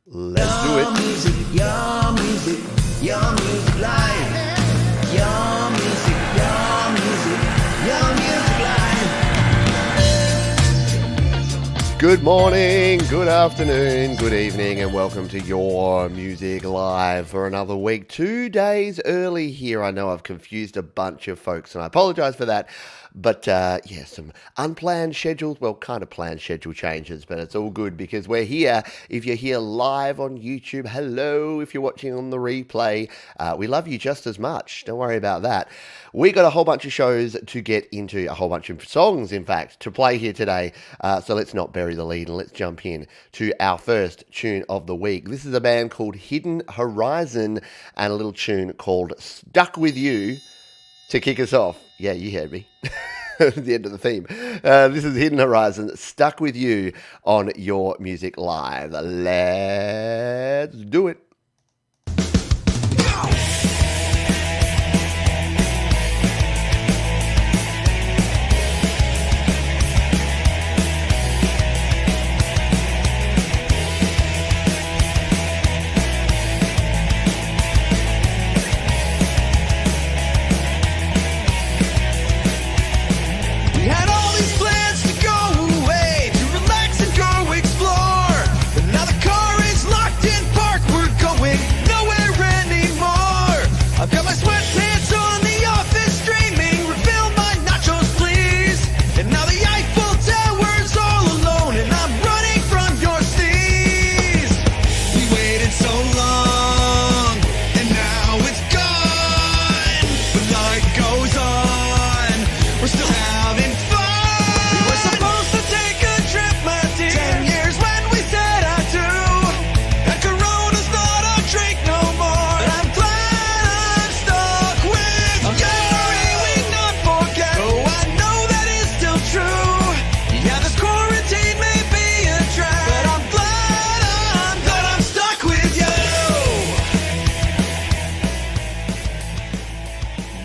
Let's do it. Your music live. Your music live. Good morning, good afternoon, good evening, and welcome to Your Music Live for another week. 2 days early here. I know I've confused a bunch of folks, and I apologize for that. But some unplanned schedules, well, kind of planned schedule changes, but it's all good because we're here. If you're here live on YouTube, hello. If you're watching on the replay, we love you just as much. Don't worry about that. We got a whole bunch of shows to get into, a whole bunch of songs, in fact, to play here today. So let's not bury the lead and let's jump in to our first tune of the week. This is a band called Hidden Horizon and a little tune called Stuck With You to kick us off. Yeah, you heard me. The end of the theme. This is Hidden Horizon, Stuck With You on Your Music Live. Let's do it.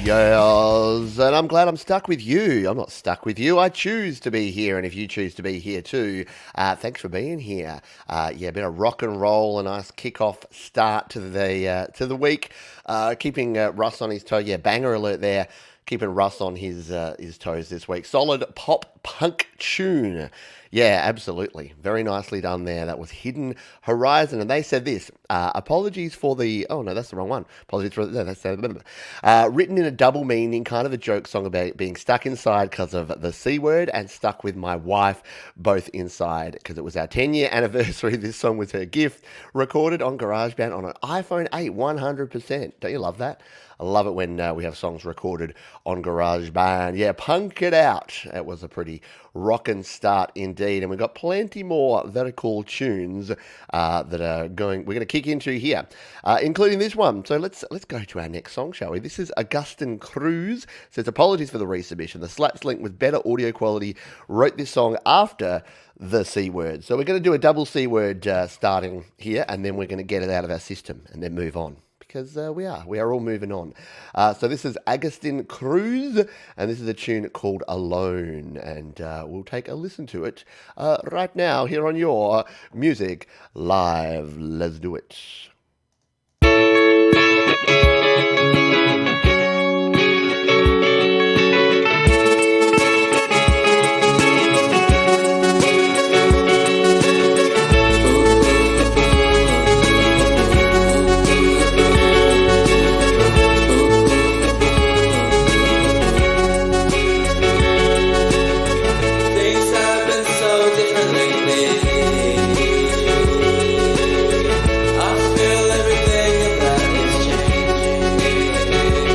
Yes, and I'm glad I'm stuck with you. I'm not stuck with you. I choose to be here, and if you choose to be here too, thanks for being here. A bit of rock and roll, a nice kick-off start to the week. Keeping Russ on his toe. Yeah, banger alert there. Keeping Russ on his toes this week. Solid pop punk tune. Yeah, absolutely. Very nicely done there. That was Hidden Horizon. And they said this, apologies for the... Oh, no, that's the wrong one. Apologies for... No, that's written in a double meaning, kind of a joke song about being stuck inside because of the C word and stuck with my wife, both inside because it was our 10-year anniversary. This song was her gift, recorded on GarageBand on an iPhone 8, 100%. Don't you love that? I love it when we have songs recorded on GarageBand. Yeah, punk it out. It was a pretty rockin' start indeed. And we've got plenty more that are cool tunes that are we're going to kick into here, including this one. So let's go to our next song, shall we? This is Augustine Cruise. Says, apologies for the resubmission. The Slaps link with better audio quality wrote this song after the C word. So we're going to do a double C word starting here, and then we're going to get it out of our system and then move on. Because we are all moving on. So this is Augustine Cruise, and this is a tune called Alone, and we'll take a listen to it right now here on Your Music Live. Let's do it. I feel everything about is changing.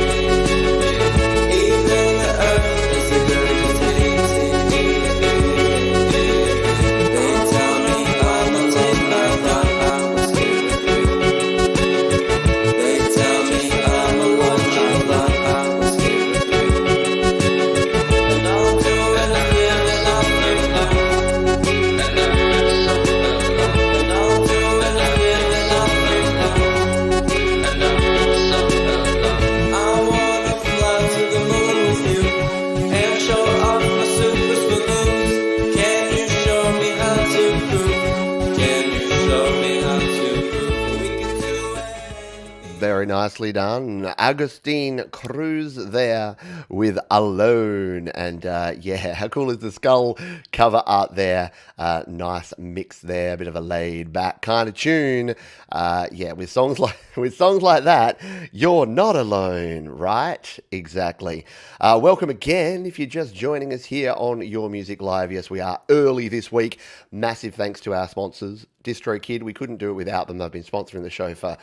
Very nicely done. Augustine Cruise there with Alone. And yeah, how cool is the skull cover art there? Nice mix there, a bit of a laid back kind of tune. Yeah, with songs like that, you're not alone, right? Exactly. Welcome again if you're just joining us here on Your Music Live. Yes, we are early this week. Massive thanks to our sponsors, DistroKid. We couldn't do it without them. They've been sponsoring the show for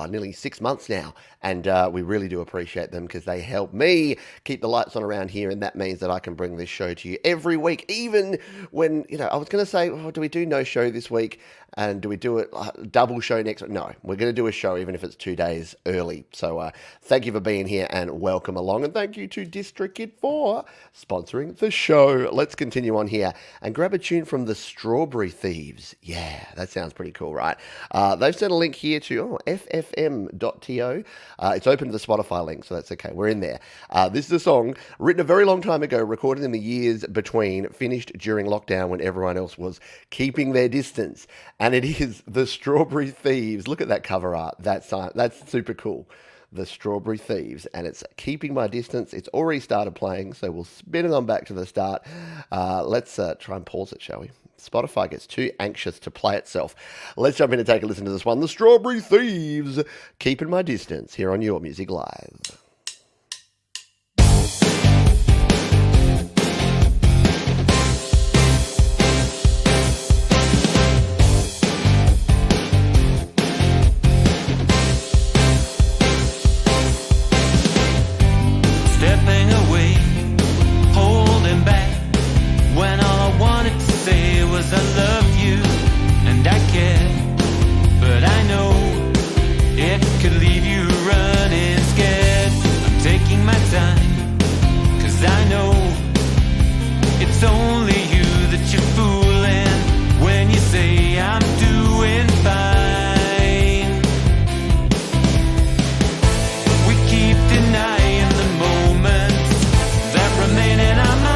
nearly 6 months now, and we really do appreciate them because they help me keep the lights on around here, and that means that I can bring this show to you every week, even when, I was going to say, do we do no show this week, and do we do it double show next week? No, we're going to do a show even if it's 2 days early. So thank you for being here and welcome along, and thank you to DistroKid for sponsoring the show. Let's continue on here and grab a tune from the Strawberry Thieves. Yeah, that sounds pretty cool, right? They've sent a link here to ffm.to. It's open to the Spotify link, so that's okay. We're in there. This is a song written a very long time ago, recorded in the years between, finished during lockdown when everyone else was keeping their distance. And it is the Strawberry Thieves. Look at that cover art. That's super cool. The Strawberry Thieves, and it's Keeping My Distance. It's already started playing, so we'll spin it on back to the start. Let's try and pause it, shall we? Spotify gets too anxious to play itself. Let's jump in and take a listen to this one. The Strawberry Thieves, Keeping My Distance, here on Your Music Live. I love you and I care, but I know it could leave you running scared. I'm taking my time, 'cause I know it's only you that you're fooling when you say I'm doing fine. We keep denying the moments that remain in our minds.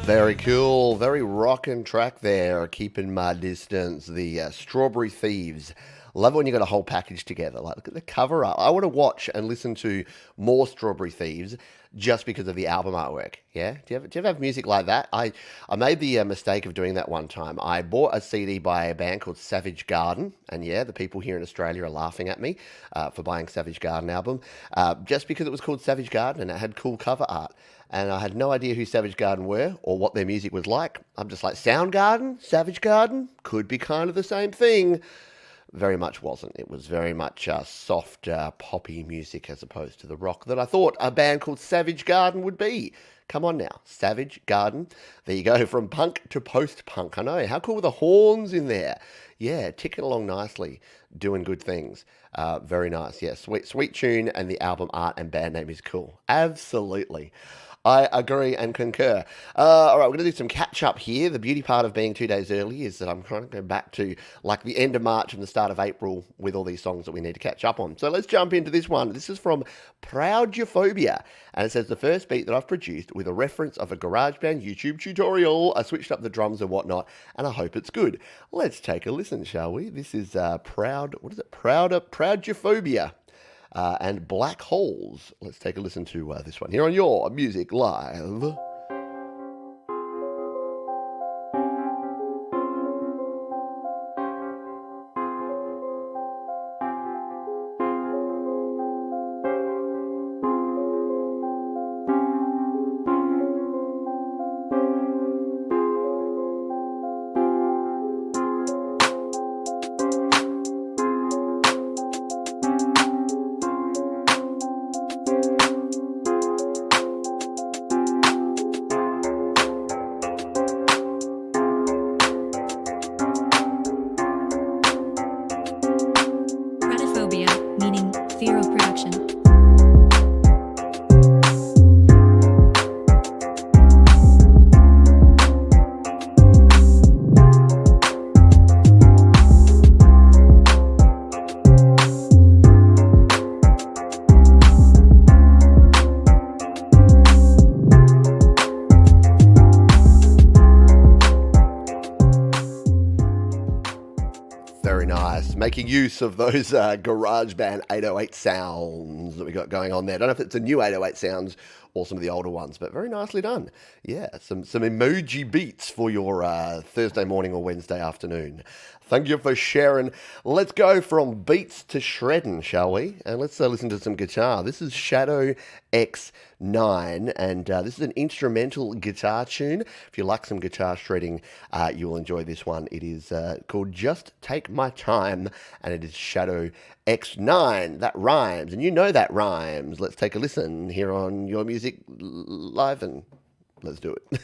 Very cool, very rockin' track there, Keeping My Distance, the Strawberry Thieves. Love it when you got a whole package together. Like, look at the cover art. I want to watch and listen to more Strawberry Thieves just because of the album artwork. Yeah, do you ever have music like that? I made the mistake of doing that one time. I bought a CD by a band called Savage Garden, and yeah, the people here in Australia are laughing at me for buying Savage Garden album just because it was called Savage Garden and it had cool cover art. And I had no idea who Savage Garden were or what their music was like. I'm just like, Soundgarden, Savage Garden, could be kind of the same thing. Very much wasn't. It was very much soft, poppy music as opposed to the rock that I thought a band called Savage Garden would be. Come on now, Savage Garden. There you go, from punk to post-punk. I know, how cool were the horns in there? Yeah, ticking along nicely, doing good things. Very nice, yeah, sweet tune, and the album art and band name is cool. Absolutely. I agree and concur. All right, we're going to do some catch-up here. The beauty part of being 2 days early is that I'm trying to go back to like the end of March and the start of April with all these songs that we need to catch up on. So let's jump into this one. This is from Proudiophobia, and it says, the first beat that I've produced with a reference of a GarageBand YouTube tutorial. I switched up the drums and whatnot, and I hope it's good. Let's take a listen, shall we? This is Proudiophobia. And Black Holes. Let's take a listen to this one here on Your Music Live. making use of those GarageBand 808 sounds that we got going on there. I don't know if it's the new 808 sounds or some of the older ones, but very nicely done. Yeah, some emoji beats for your Thursday morning or Wednesday afternoon. Thank you for sharing. Let's go from beats to shredding, shall we? And let's listen to some guitar. This is Shadow X9, and this is an instrumental guitar tune. If you like some guitar shredding, you will enjoy this one. It is called Just Take My Time, and it is Shadow X9. That rhymes, and you know that rhymes. Let's take a listen here on Your Music Live, and let's do it.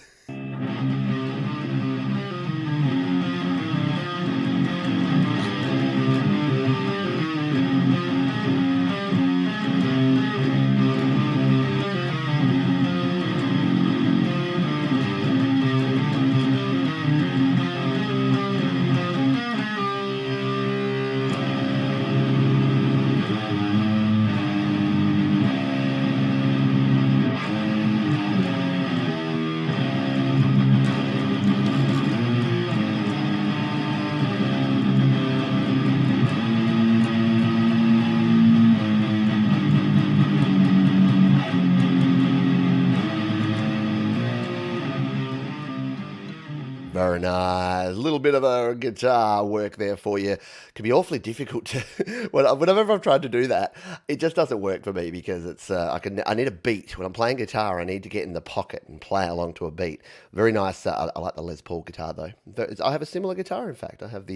Very nice. A little bit of a guitar work there for you. Can be awfully difficult to. Whenever I've tried to do that, it just doesn't work for me because it's. I need a beat when I'm playing guitar. I need to get in the pocket and play along to a beat. Very nice. I like the Les Paul guitar though. I have a similar guitar. In fact, I have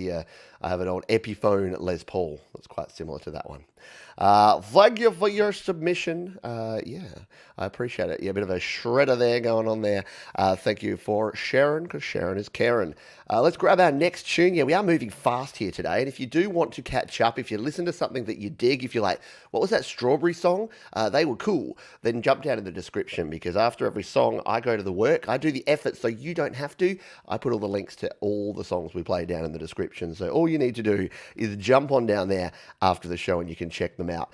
an old Epiphone Les Paul that's quite similar to that one. Thank you for your submission. Yeah, I appreciate it. Yeah, a bit of a shredder there going on there. Thank you for Sharon, because Sharon is Karen. Let's grab our next tune. Yeah, we are moving fast here today. And if you do want to catch up, if you listen to something that you dig, if you're like, what was that Strawberry song? They were cool. Then jump down in the description, because after every song, I go to the work. I do the effort so you don't have to. I put all the links to all the songs we play down in the description. So all you need to do is jump on down there after the show and you can check them out.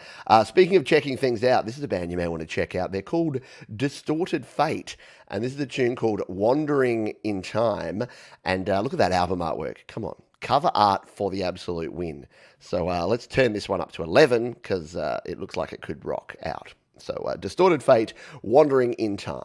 Speaking of checking things out, this is a band you may want to check out. They're called Distortion Fate. And this is a tune called Wandering in Time. And look at that album artwork. Come on. Cover art for the absolute win. So let's turn this one up to 11 because it looks like it could rock out. So Distorted Fate, Wandering in Time.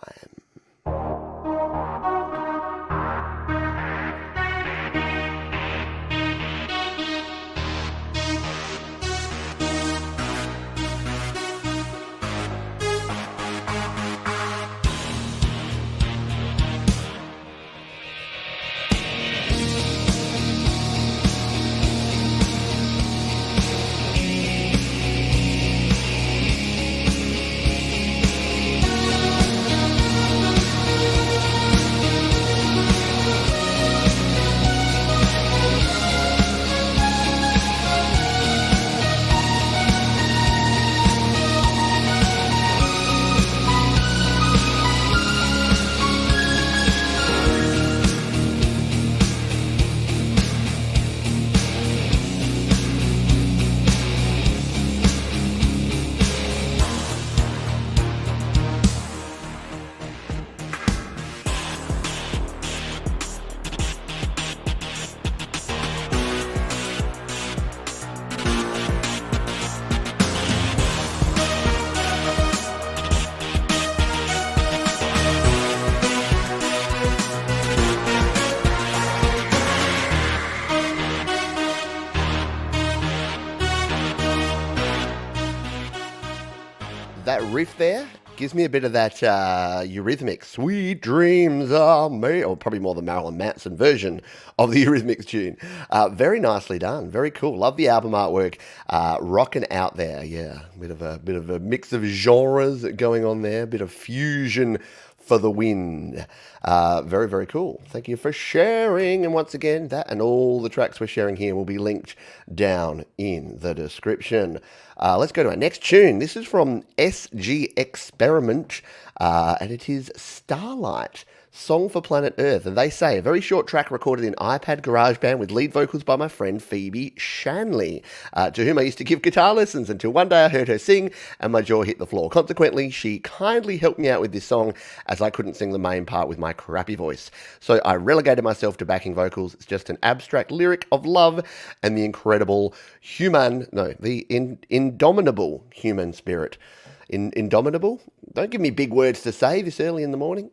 That riff there gives me a bit of that Eurythmics, Sweet Dreams Are Made, or probably more the Marilyn Manson version of the Eurythmics tune. Very nicely done, very cool. Love the album artwork, rocking out there. Yeah, bit of a mix of genres going on there, a bit of fusion for the win. Very, very cool. Thank you for sharing. And once again, that and all the tracks we're sharing here will be linked down in the description. Let's go to our next tune. This is from SG Experiment, and it is Starlight. Song for Planet Earth. And they say, a very short track recorded in iPad GarageBand with lead vocals by my friend Phoebe Shanley, to whom I used to give guitar lessons until one day I heard her sing and my jaw hit the floor. Consequently, she kindly helped me out with this song as I couldn't sing the main part with my crappy voice. So I relegated myself to backing vocals. It's just an abstract lyric of love and the indomitable human spirit. Indomitable? Don't give me big words to say this early in the morning.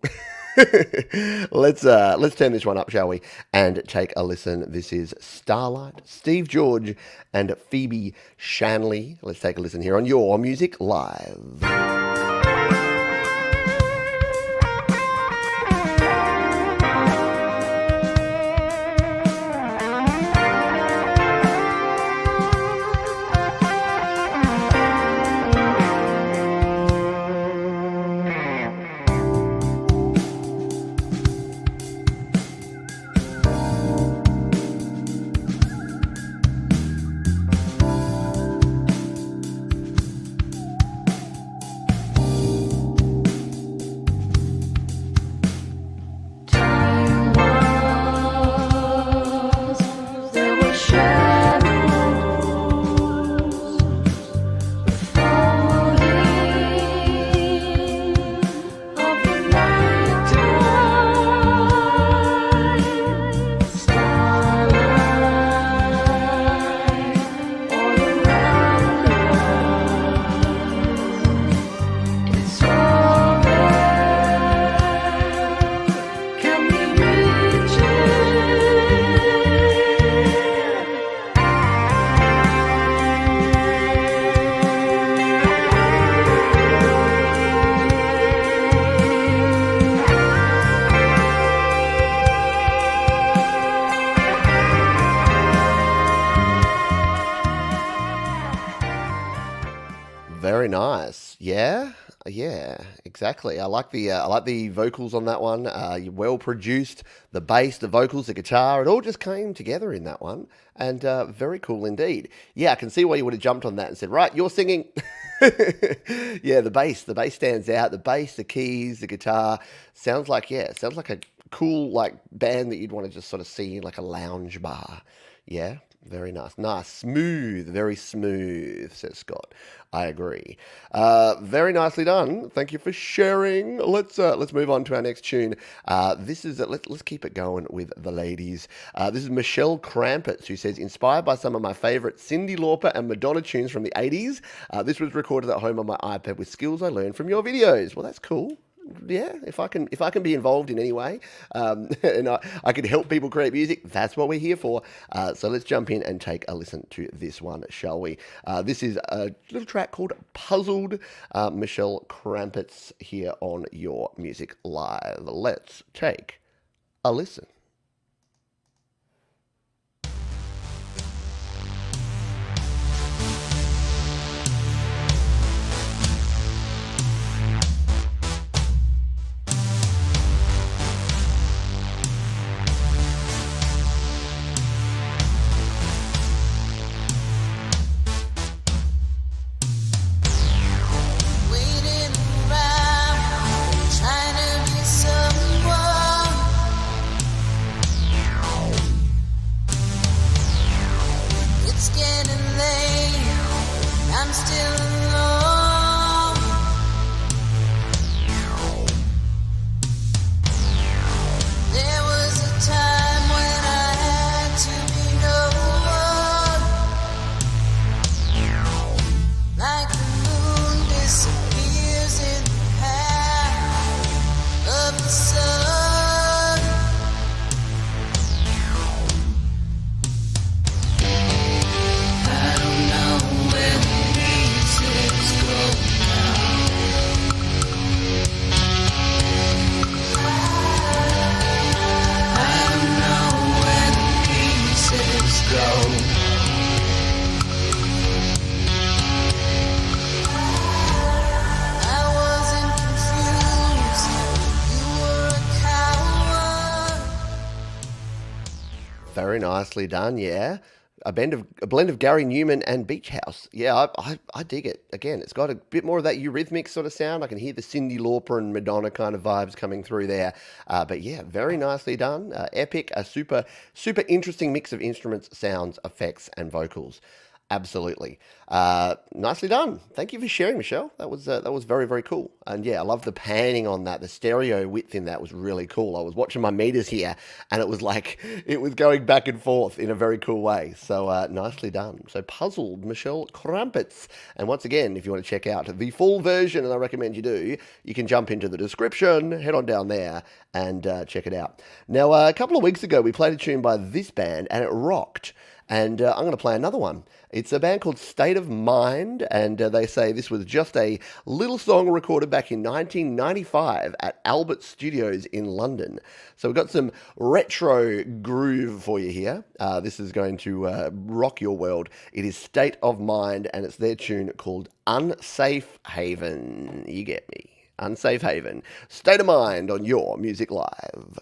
Let's turn this one up, shall we? And take a listen. This is Starlight, Steve George, and Phoebe Shanley. Let's take a listen here on Your Music Live. Very nice. Yeah, exactly. I like the vocals on that one. Well produced. The bass, the vocals, the guitar, it all just came together in that one, and very cool indeed. Yeah, I can see why you would have jumped on that and said, right, you're singing. Yeah, the bass stands out. The bass, the keys, the guitar sounds like a cool band that you'd want to just sort of see in like a lounge bar. Yeah. Very nice. Nice. Smooth. Very smooth, says Scott. I agree. Very nicely done. Thank you for sharing. Let's move on to our next tune. This is let's keep it going with the ladies. This is Michelle Rampetz, who says, inspired by some of my favourite Cyndi Lauper and Madonna tunes from the 80s. This was recorded at home on my iPad with skills I learned from your videos. Well, that's cool. Yeah, if I can be involved in any way, and I can help people create music, that's what we're here for. So let's jump in and take a listen to this one, shall we? This is a little track called Puzzled. Michelle Rampetz here on Your Music Live. Let's take a listen. Very nicely done, yeah. a blend of Gary Newman and Beach House. Yeah, I dig it. Again, it's got a bit more of that Eurythmics sort of sound. I can hear the Cyndi Lauper and Madonna kind of vibes coming through there. But yeah, very nicely done. Epic, a super interesting mix of instruments, sounds, effects, and vocals. Absolutely. Nicely done. Thank you for sharing, Michelle. That was very, very cool. And yeah, I love the panning on that. The stereo width in that was really cool. I was watching my meters here and it was like, it was going back and forth in a very cool way. So nicely done. So Puzzled, Michelle Rampetz. And once again, if you want to check out the full version, and I recommend you do, you can jump into the description, head on down there and check it out. Now, a couple of weeks ago, we played a tune by this band and it rocked. And I'm going to play another one. It's a band called State of Mind, and they say this was just a little song recorded back in 1995 at Albert Studios in London. So we've got some retro groove for you here. This is going to rock your world. It is State of Mind, and it's their tune called Unsafe Haven. You get me. Unsafe Haven. State of Mind on Your Music Live.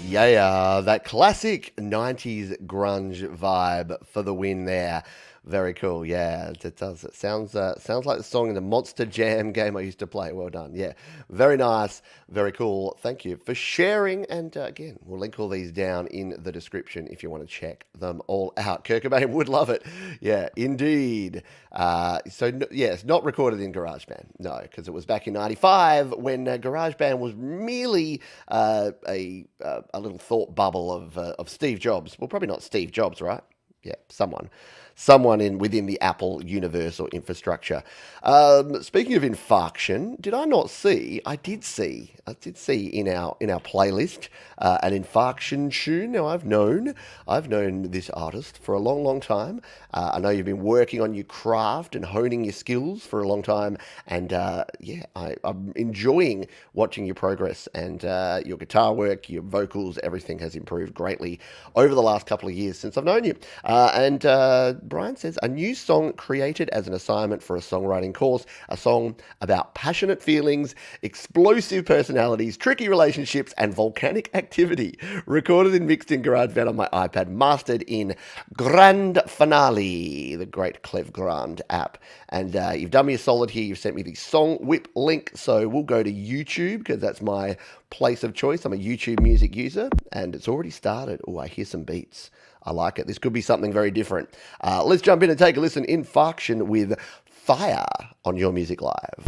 Yeah, that classic 90s grunge vibe for the win there. Very cool. Yeah, it does. It sounds like the song in the Monster Jam game I used to play. Well done. Yeah, very nice. Very cool. Thank you for sharing. And again, we'll link all these down in the description if you want to check them all out. Kurt Cobain would love it. Yeah, indeed. It's not recorded in GarageBand. No, because it was back in '95 when GarageBand was merely a little thought bubble of Steve Jobs. Well, probably not Steve Jobs, right? Yeah, someone within the Apple universe or infrastructure. Speaking of infarction, did I not see? I did see in our playlist an infarction tune. Now I've known this artist for a long time. I know you've been working on your craft and honing your skills for a long time, and I'm enjoying watching your progress and your guitar work, your vocals. Everything has improved greatly over the last couple of years since I've known you. Brian says, a new song created as an assignment for a songwriting course, a song about passionate feelings, explosive personalities, tricky relationships, and volcanic activity. Recorded and mixed in GarageBand on my iPad, mastered in Grand Finale, the great Clev Grand app. And you've done me a solid here. You've sent me the song whip link, so we'll go to YouTube because that's my place of choice. I'm a YouTube music user, and it's already started. Oh, I hear some beats. I like it. This could be something very different. Let's jump in and take a listen. Infarction with Fire on Your Music Live.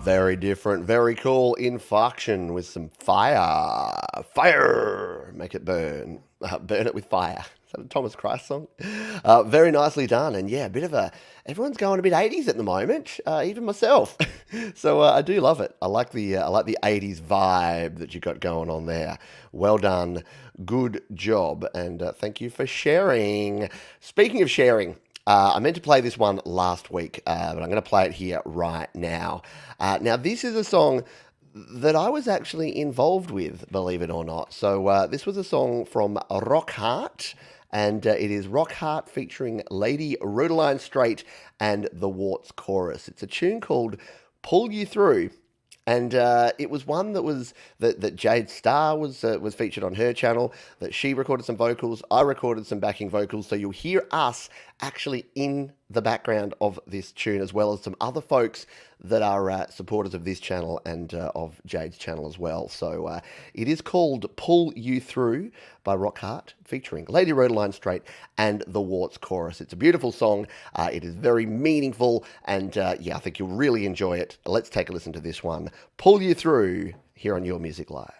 Very different, very cool. Infarction with some fire. Fire! Make it burn. Burn it with fire. Is that a Thomas Christ song? Very nicely done. And yeah, a bit of a... Everyone's going a bit 80s at the moment, even myself. So I do love it. I like the 80s vibe that you got going on there. Well done. Good job. And thank you for sharing. Speaking of sharing... I meant to play this one last week, but I'm going to play it here right now. Now, this is a song that I was actually involved with, believe it or not. So this was a song from Rockheart, and it is Rockheart featuring Lady Rodeline Straight and the Warts Chorus. It's a tune called Pull You Through. And it was one that Jade Starr was featured on her channel, that she recorded some vocals, I recorded some backing vocals, so you'll hear us actually in the background of this tune, as well as some other folks that are supporters of this channel and of Jade's channel as well. So it is called Pull You Through by Rockheart, featuring Lady Rodeline Straight and the Warts Chorus. It's a beautiful song. It is very meaningful, and yeah, I think you'll really enjoy it. Let's take a listen to this one. Pull You Through here on Your Music Live.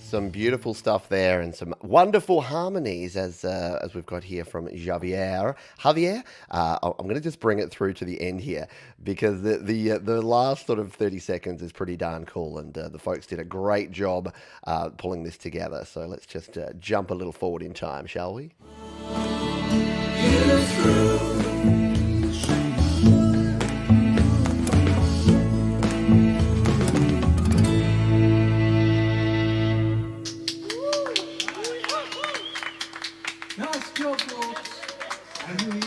Some beautiful stuff there, and some wonderful harmonies as we've got here from Javier. I'm going to just bring it through to the end here, because the last sort of 30 seconds is pretty darn cool, and the folks did a great job pulling this together. So let's just jump a little forward in time, shall we? Nice job, Lords. And we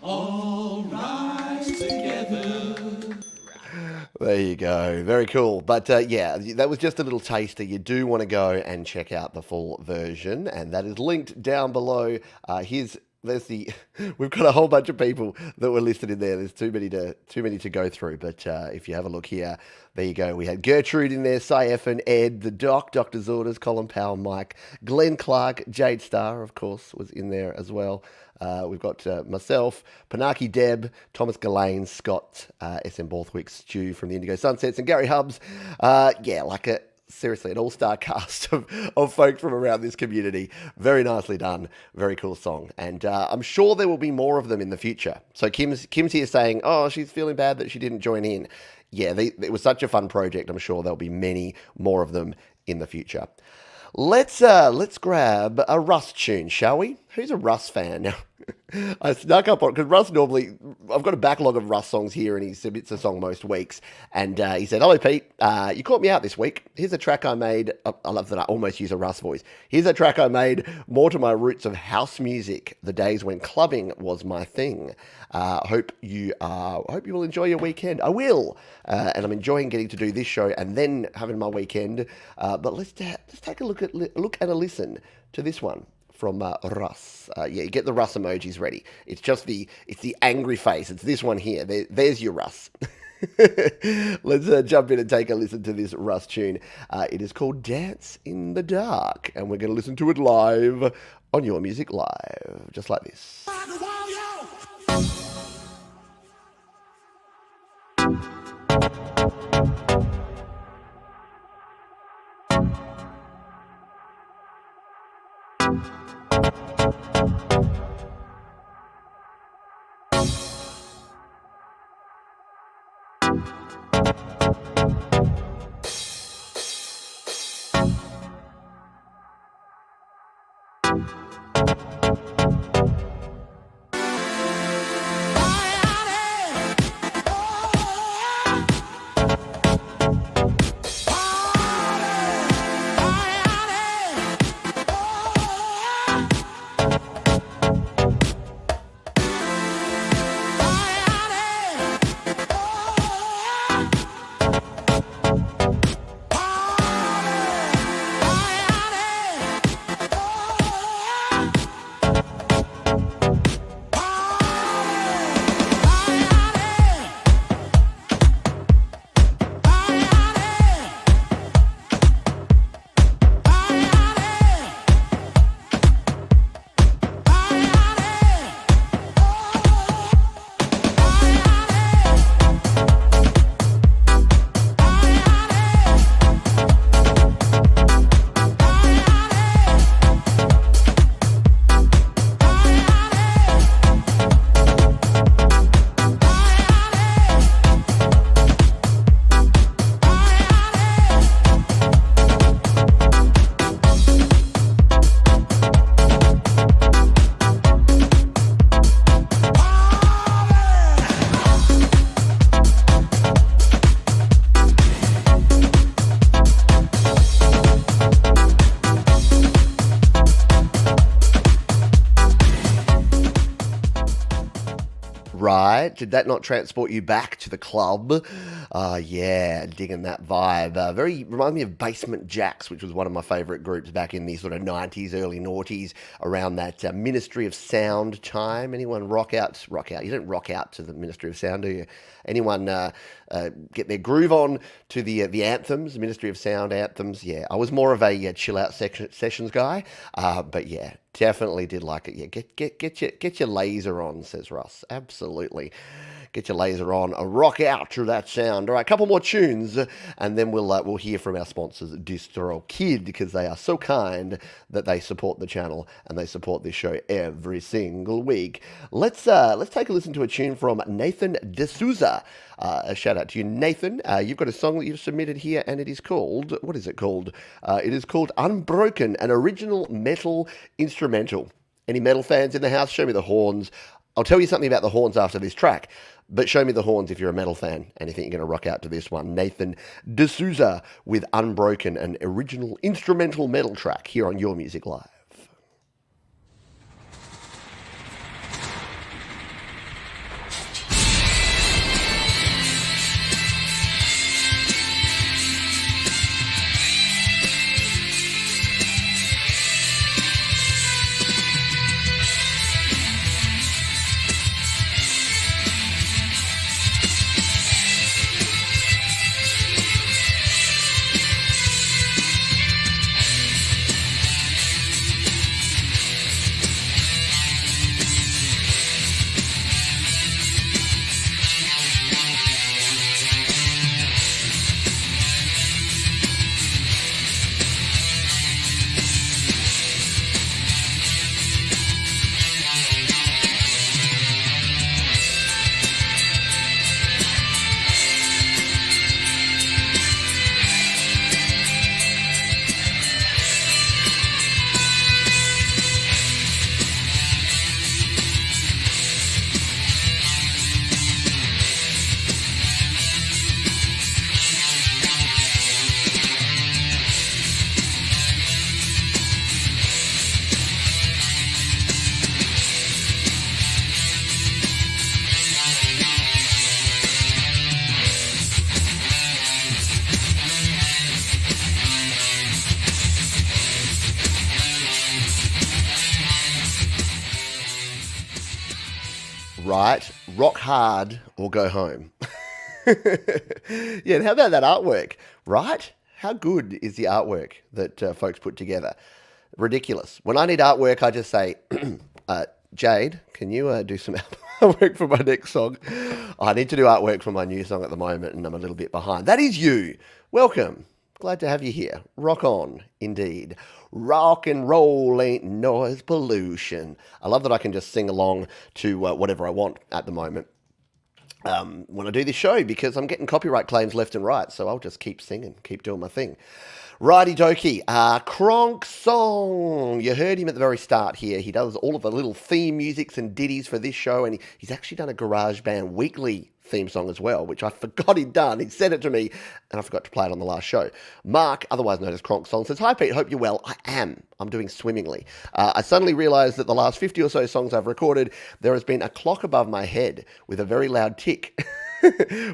all rise together. There you go. Very cool. But yeah, that was just a little taster. You do want to go and check out the full version, and that is linked down below. We've got a whole bunch of people that were listed in there. There's too many to go through. But if you have a look here, there you go. We had Gertrude in there, Saif and Ed, the Dr. Zorders, Colin Powell, Mike, Glenn Clark, Jade Starr, of course, was in there as well. We've got myself, Panaki Deb, Thomas Gillane, Scott, SM Borthwick, Stu from the Indigo Sunsets, and Gary Hubbs. Seriously, an all-star cast of folks from around this community. Very nicely done. Very cool song. And I'm sure there will be more of them in the future. So Kim's here saying, oh, she's feeling bad that she didn't join in. Yeah, it was such a fun project. I'm sure there'll be many more of them in the future. Let's grab a Rust tune, shall we? Who's a Russ fan? Now, I snuck up on, because Russ normally, I've got a backlog of Russ songs here and he submits a song most weeks. And he said, hello, Pete, you caught me out this week. Here's a track I made. I love that I almost use a Russ voice. Here's a track I made more to my roots of house music, the days when clubbing was my thing. Hope you will enjoy your weekend. I will. And I'm enjoying getting to do this show and then having my weekend. But let's take a look and a listen to this one from Russ. You get the Russ emojis ready. It's the angry face. It's this one here. There's your Russ. Let's jump in and take a listen to this Russ tune. It is called Dance in the Dark, and we're going to listen to it live on Your Music Live, just like this. Right? Did that not transport you back to the club? Yeah, digging that vibe. Very reminds me of Basement Jaxx, which was one of my favourite groups back in the sort of 90s, early noughties, around that Ministry of Sound time. Anyone rock out? You don't rock out to the Ministry of Sound, do you? Anyone get their groove on to the anthems, Ministry of Sound anthems? Yeah, I was more of a chill out sessions guy, but yeah, definitely did like it. Yeah, get your laser on, says Russ. Absolutely. Get your laser on, rock out to that sound. All right, a couple more tunes, and then we'll hear from our sponsors, DistroKid, because they are so kind that they support the channel and they support this show every single week. Let's take a listen to a tune from Nathan D'Souza. A shout out to you, Nathan. You've got a song that you've submitted here, and it is called, what is it called? It is called Unbroken, an original metal instrumental. Any metal fans in the house? Show me the horns. I'll tell you something about the horns after this track, but show me the horns if you're a metal fan and you think you're going to rock out to this one. Nathan D'Souza with Unbroken, an original instrumental metal track here on Your Music Live. right? Rock hard or go home. Yeah, and how about that artwork, right? How good is the artwork that folks put together? Ridiculous. When I need artwork, I just say, Jade, can you do some artwork for my next song? I need to do artwork for my new song at the moment, and I'm a little bit behind. That is you. Welcome. Glad to have you here. Rock on, indeed. Rock and roll ain't noise pollution. I love that I can just sing along to whatever I want at the moment when I do this show, because I'm getting copyright claims left and right, so I'll just keep singing, keep doing my thing. Righty dokey, Kronk Song. You heard him at the very start here. He does all of the little theme musics and ditties for this show, and he's actually done a GarageBand Weekly theme song as well, which I forgot he'd done. He sent it to me, and I forgot to play it on the last show. Mark, otherwise known as Kronk Song, says, "Hi Pete, hope you're well." I am. I'm doing swimmingly. I suddenly realised that the last 50 or so songs I've recorded, there has been a clock above my head with a very loud tick.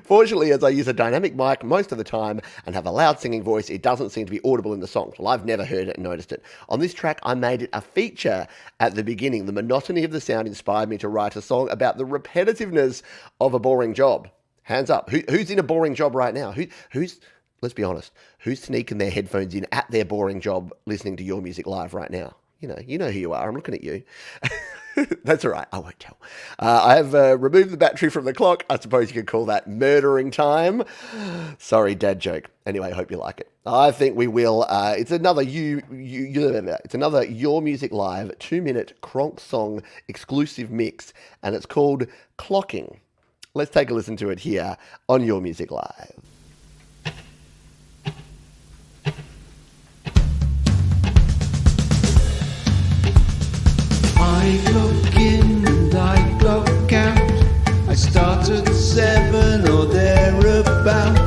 Fortunately, as I use a dynamic mic most of the time and have a loud singing voice, it doesn't seem to be audible in the songs. Well, I've never heard it and noticed it. On this track, I made it a feature at the beginning. The monotony of the sound inspired me to write a song about the repetitiveness of a boring job. Hands up. Who's in a boring job right now? Who's, let's be honest, who's sneaking their headphones in at their boring job listening to your music live right now? You know who you are. I'm looking at you. That's all right. I won't tell. I have removed the battery from the clock. I suppose you could call that murdering time. Sorry, dad joke. Anyway, I hope you like it. I think we will. It's another it's another Your Music Live 2-minute Kronk Song exclusive mix, and it's called Clocking. Let's take a listen to it here on Your Music Live. I clock in and I clock out. I start at 7 or thereabout.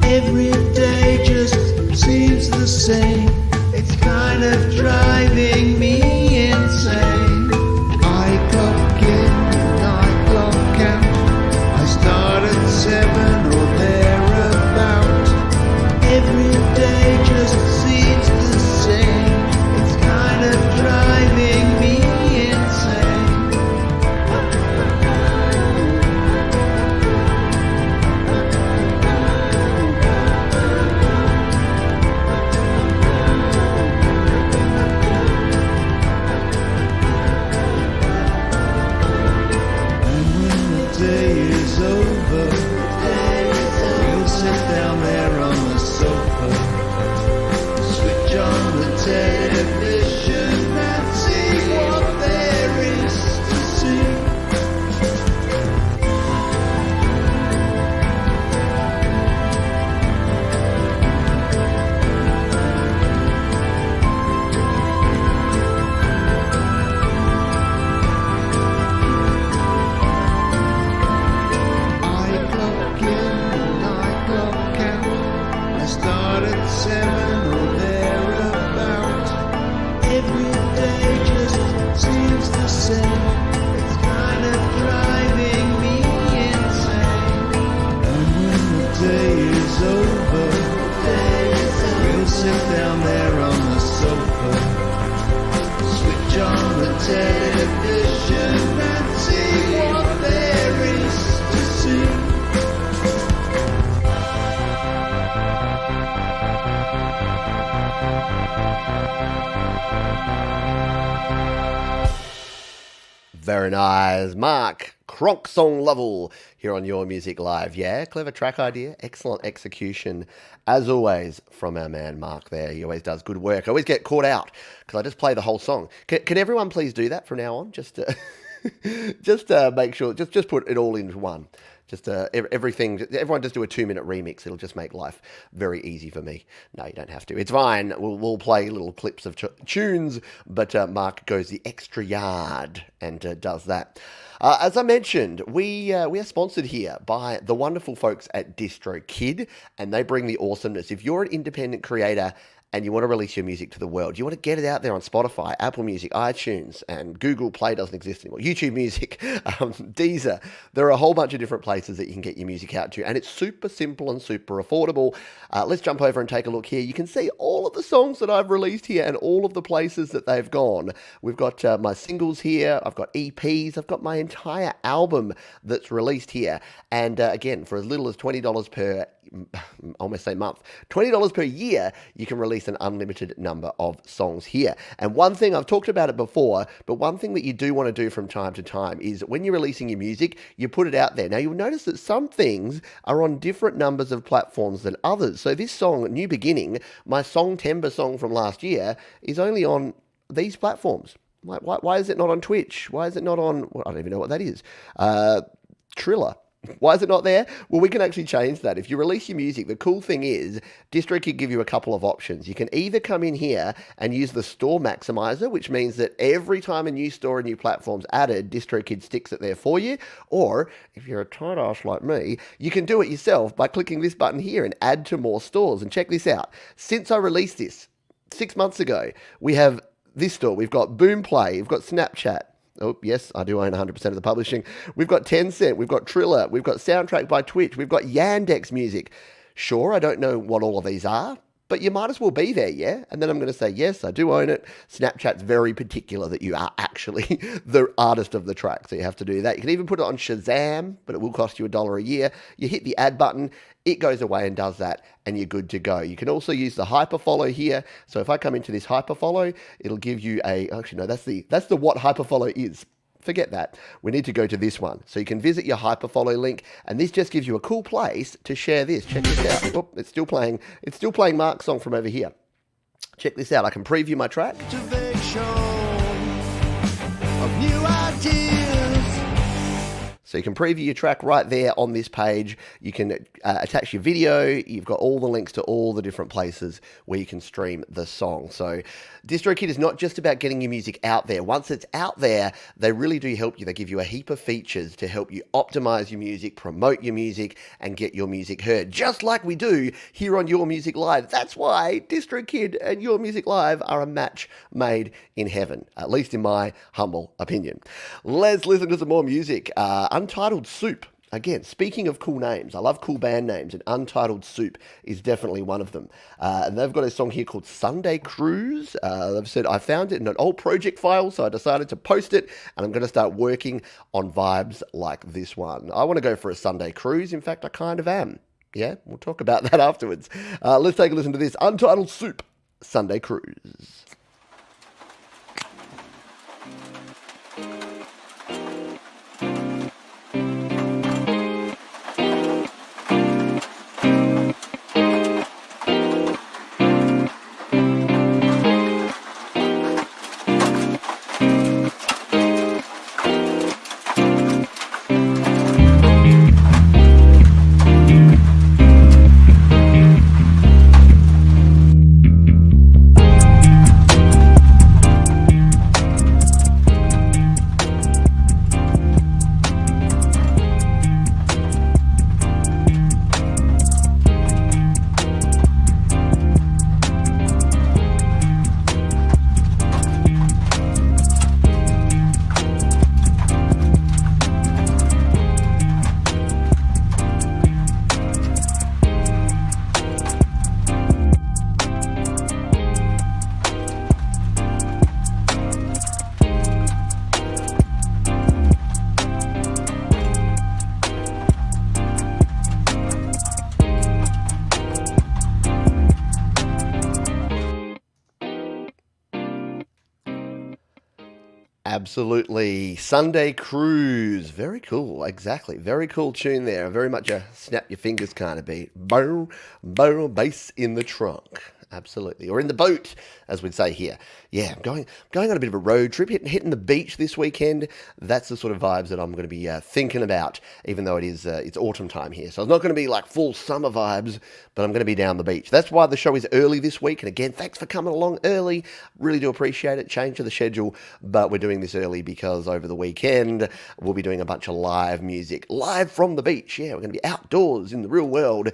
Every day just seems the same. It's kind of driving me insane. I clock in and I clock out. I start at 7 or thereabout. Every day just seems the same. It's kind of driving me insane. And when the day is over, we'll sit down there on the sofa, switch on the television and see what there is to see. I clock in and I clock out. I start at 7 or thereabout. Every day just seems the same. It's kind of driving me insane. And when the day is over, we'll sit down there on the sofa, switch on the television and see what there is to see. Very nice. Mark, Kronk Song Level here on Your Music Live. Yeah, clever track idea. Excellent execution, as always, from our man Mark there. He always does good work. I always get caught out because I just play the whole song. Can everyone please do that from now on? Just make sure, just put it all into one. Just everything, everyone just do a 2-minute remix. It'll just make life very easy for me. No, you don't have to. It's fine. We'll play little clips of tunes, but Mark goes the extra yard and does that. As I mentioned, we are sponsored here by the wonderful folks at DistroKid, and they bring the awesomeness. If you're an independent creator and you want to release your music to the world. You want to get it out there on Spotify, Apple Music, iTunes, and Google Play doesn't exist anymore. YouTube Music, Deezer. There are a whole bunch of different places that you can get your music out to, and it's super simple and super affordable. Let's jump over and take a look here. You can see all of the songs that I've released here and all of the places that they've gone. We've got my singles here. I've got EPs. I've got my entire album that's released here. And again, for as little as $20 per almost say month, $20 per year, you can release an unlimited number of songs here. And one thing, I've talked about it before, but one thing that you do want to do from time to time is when you're releasing your music, you put it out there. Now, you'll notice that some things are on different numbers of platforms than others. So this song, New Beginning, my Song Timber song from last year, is only on these platforms. Why is it not on Twitch? Why is it not on, well, I don't even know what that is, Triller? Why is it not there? Well, we can actually change that. If you release your music, the cool thing is DistroKid give you a couple of options. You can either come in here and use the store maximizer, which means that every time a new store, a new platform's added, DistroKid sticks it there for you. Or, if you're a tight ass like me, you can do it yourself by clicking this button here and add to more stores. And check this out. Since I released this 6 months ago, we have this store. We've got Boomplay, we've got Snapchat. Oh, yes, I do own 100% of the publishing. We've got Tencent, we've got Triller, we've got Soundtrack by Twitch, we've got Yandex Music. Sure, I don't know what all of these are, but you might as well be there, yeah? And then I'm going to say, yes, I do own it. Snapchat's very particular that you are actually the artist of the track, so you have to do that. You can even put it on Shazam, but it will cost you $1 a year. You hit the add button, it goes away and does that, and you're good to go. You can also use the hyperfollow here. So if I come into this hyperfollow, it'll give you actually no, that's the what hyperfollow is. Forget that. We need to go to this one. So you can visit your hyperfollow link, and this just gives you a cool place to share this. Check this out. Oh, it's still playing. It's still playing Mark's song from over here. Check this out. I can preview my track. Activation of new ideas. So you can preview your track right there on this page. You can attach your video. You've got all the links to all the different places where you can stream the song. So DistroKid is not just about getting your music out there. Once it's out there, they really do help you. They give you a heap of features to help you optimize your music, promote your music, and get your music heard, just like we do here on Your Music Live. That's why DistroKid and Your Music Live are a match made in heaven, at least in my humble opinion. Let's listen to some more music. Untitled Soup. Again, speaking of cool names, I love cool band names, and Untitled Soup is definitely one of them. And they've got a song here called Sunday Cruise. They've said, I found it in an old project file, so I decided to post it, and I'm going to start working on vibes like this one. I want to go for a Sunday Cruise. In fact, I kind of am. Yeah, we'll talk about that afterwards. Let's take a listen to this. Untitled Soup, Sunday Cruise. Absolutely. Sunday Cruise. Very cool. Exactly. Very cool tune there. Very much a snap your fingers kind of beat. Boom, boom, bass in the trunk. Absolutely. Or in the boat, as we'd say here. Yeah, I'm going on a bit of a road trip, hitting the beach this weekend. That's the sort of vibes that I'm going to be thinking about, even though it's autumn time here. So it's not going to be like full summer vibes, but I'm going to be down the beach. That's why the show is early this week. And again, thanks for coming along early. Really do appreciate it. Change of the schedule, but we're doing this early because over the weekend, we'll be doing a bunch of live music, live from the beach. Yeah, we're going to be outdoors in the real world,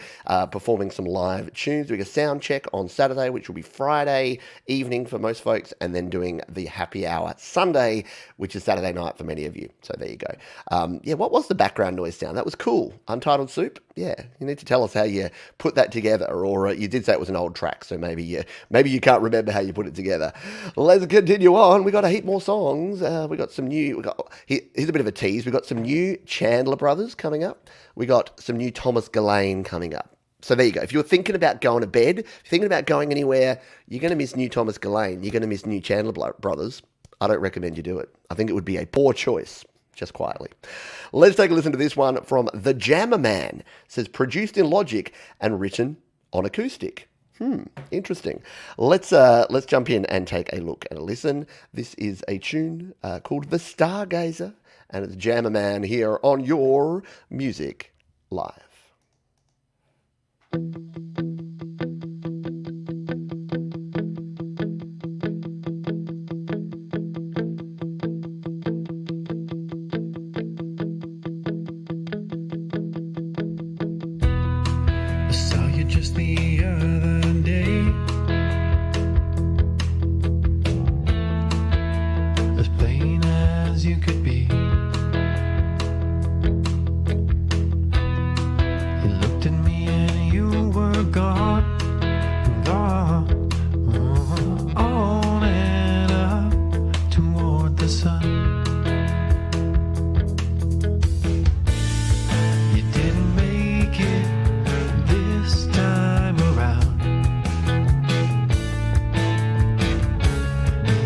performing some live tunes, doing a sound check on Saturday Saturday, which will be Friday evening for most folks, and then doing the happy hour Sunday, which is Saturday night for many of you. So there you go. Yeah, what was the background noise sound? That was cool. Untitled Soup? Yeah, you need to tell us how you put that together, or you did say it was an old track, so maybe you can't remember how you put it together. Let's continue on. We got a heap more songs. We got some new. Here's a bit of a tease. We got some new Chandler Brothers coming up. We got some new Thomas Gillane coming up. So there you go. If you're thinking about going to bed, if you're thinking about going anywhere, you're going to miss new Thomas Gillane. You're going to miss new Chandler Brothers. I don't recommend you do it. I think it would be a poor choice. Just quietly. Let's take a listen to this one from The Jammer Man. It says, produced in Logic and written on acoustic. Interesting. Let's jump in and take a look and a listen. This is a tune called The Stargazer, and it's Jammer Man here on Your Music Live. Just the other day, as plain as you could be. You looked at me and you were gone, gone, on and up toward the sun. You didn't make it this time around.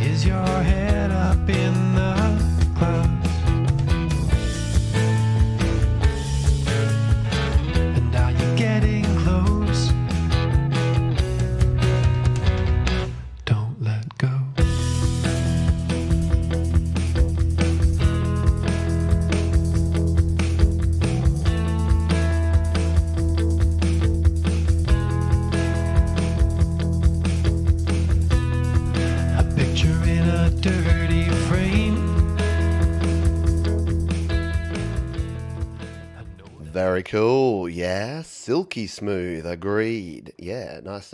Is your head up in the clouds? And are you getting close? Don't let go. Dirty frame. Very cool. Yeah, silky smooth. Agreed. Yeah, nice,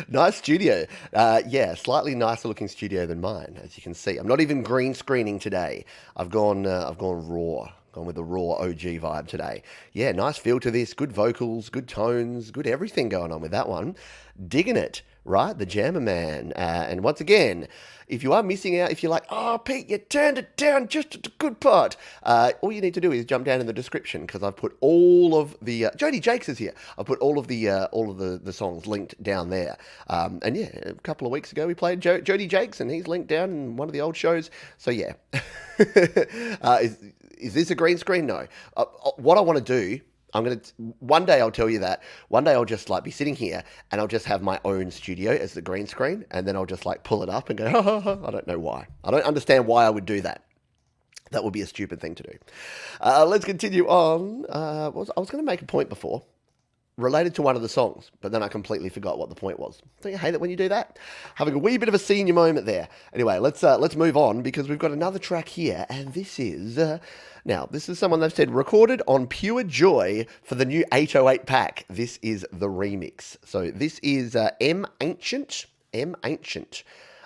nice studio. Yeah, slightly nicer looking studio than mine, as you can see. I'm not even green screening today. I've gone raw. Gone with the raw OG vibe today. Yeah, nice feel to this. Good vocals, good tones, good everything going on with that one. Digging it, right? The Jammer Man. And once again, if you are missing out, if you're like, oh, Pete, you turned it down just at a good part, all you need to do is jump down in the description, because I've put all of the Jody Jakes is here. I've put all of the songs linked down there. And yeah, a couple of weeks ago we played Jody Jakes, and he's linked down in one of the old shows. So yeah, is this a green screen? No. What I want to do, one day I'll tell you that. One day I'll just be sitting here and I'll just have my own studio as the green screen, and then I'll just pull it up and go, I don't know why. I don't understand why I would do that. That would be a stupid thing to do. Let's continue on. I was going to make a point before related to one of the songs, but then I completely forgot what the point was. Don't you hate it when you do that? Having a wee bit of a senior moment there. Anyway, let's move on, because we've got another track here, and this is now this is someone they've said recorded on Pure Joy for the new 808 pack. This is the remix. So this is M Ancient,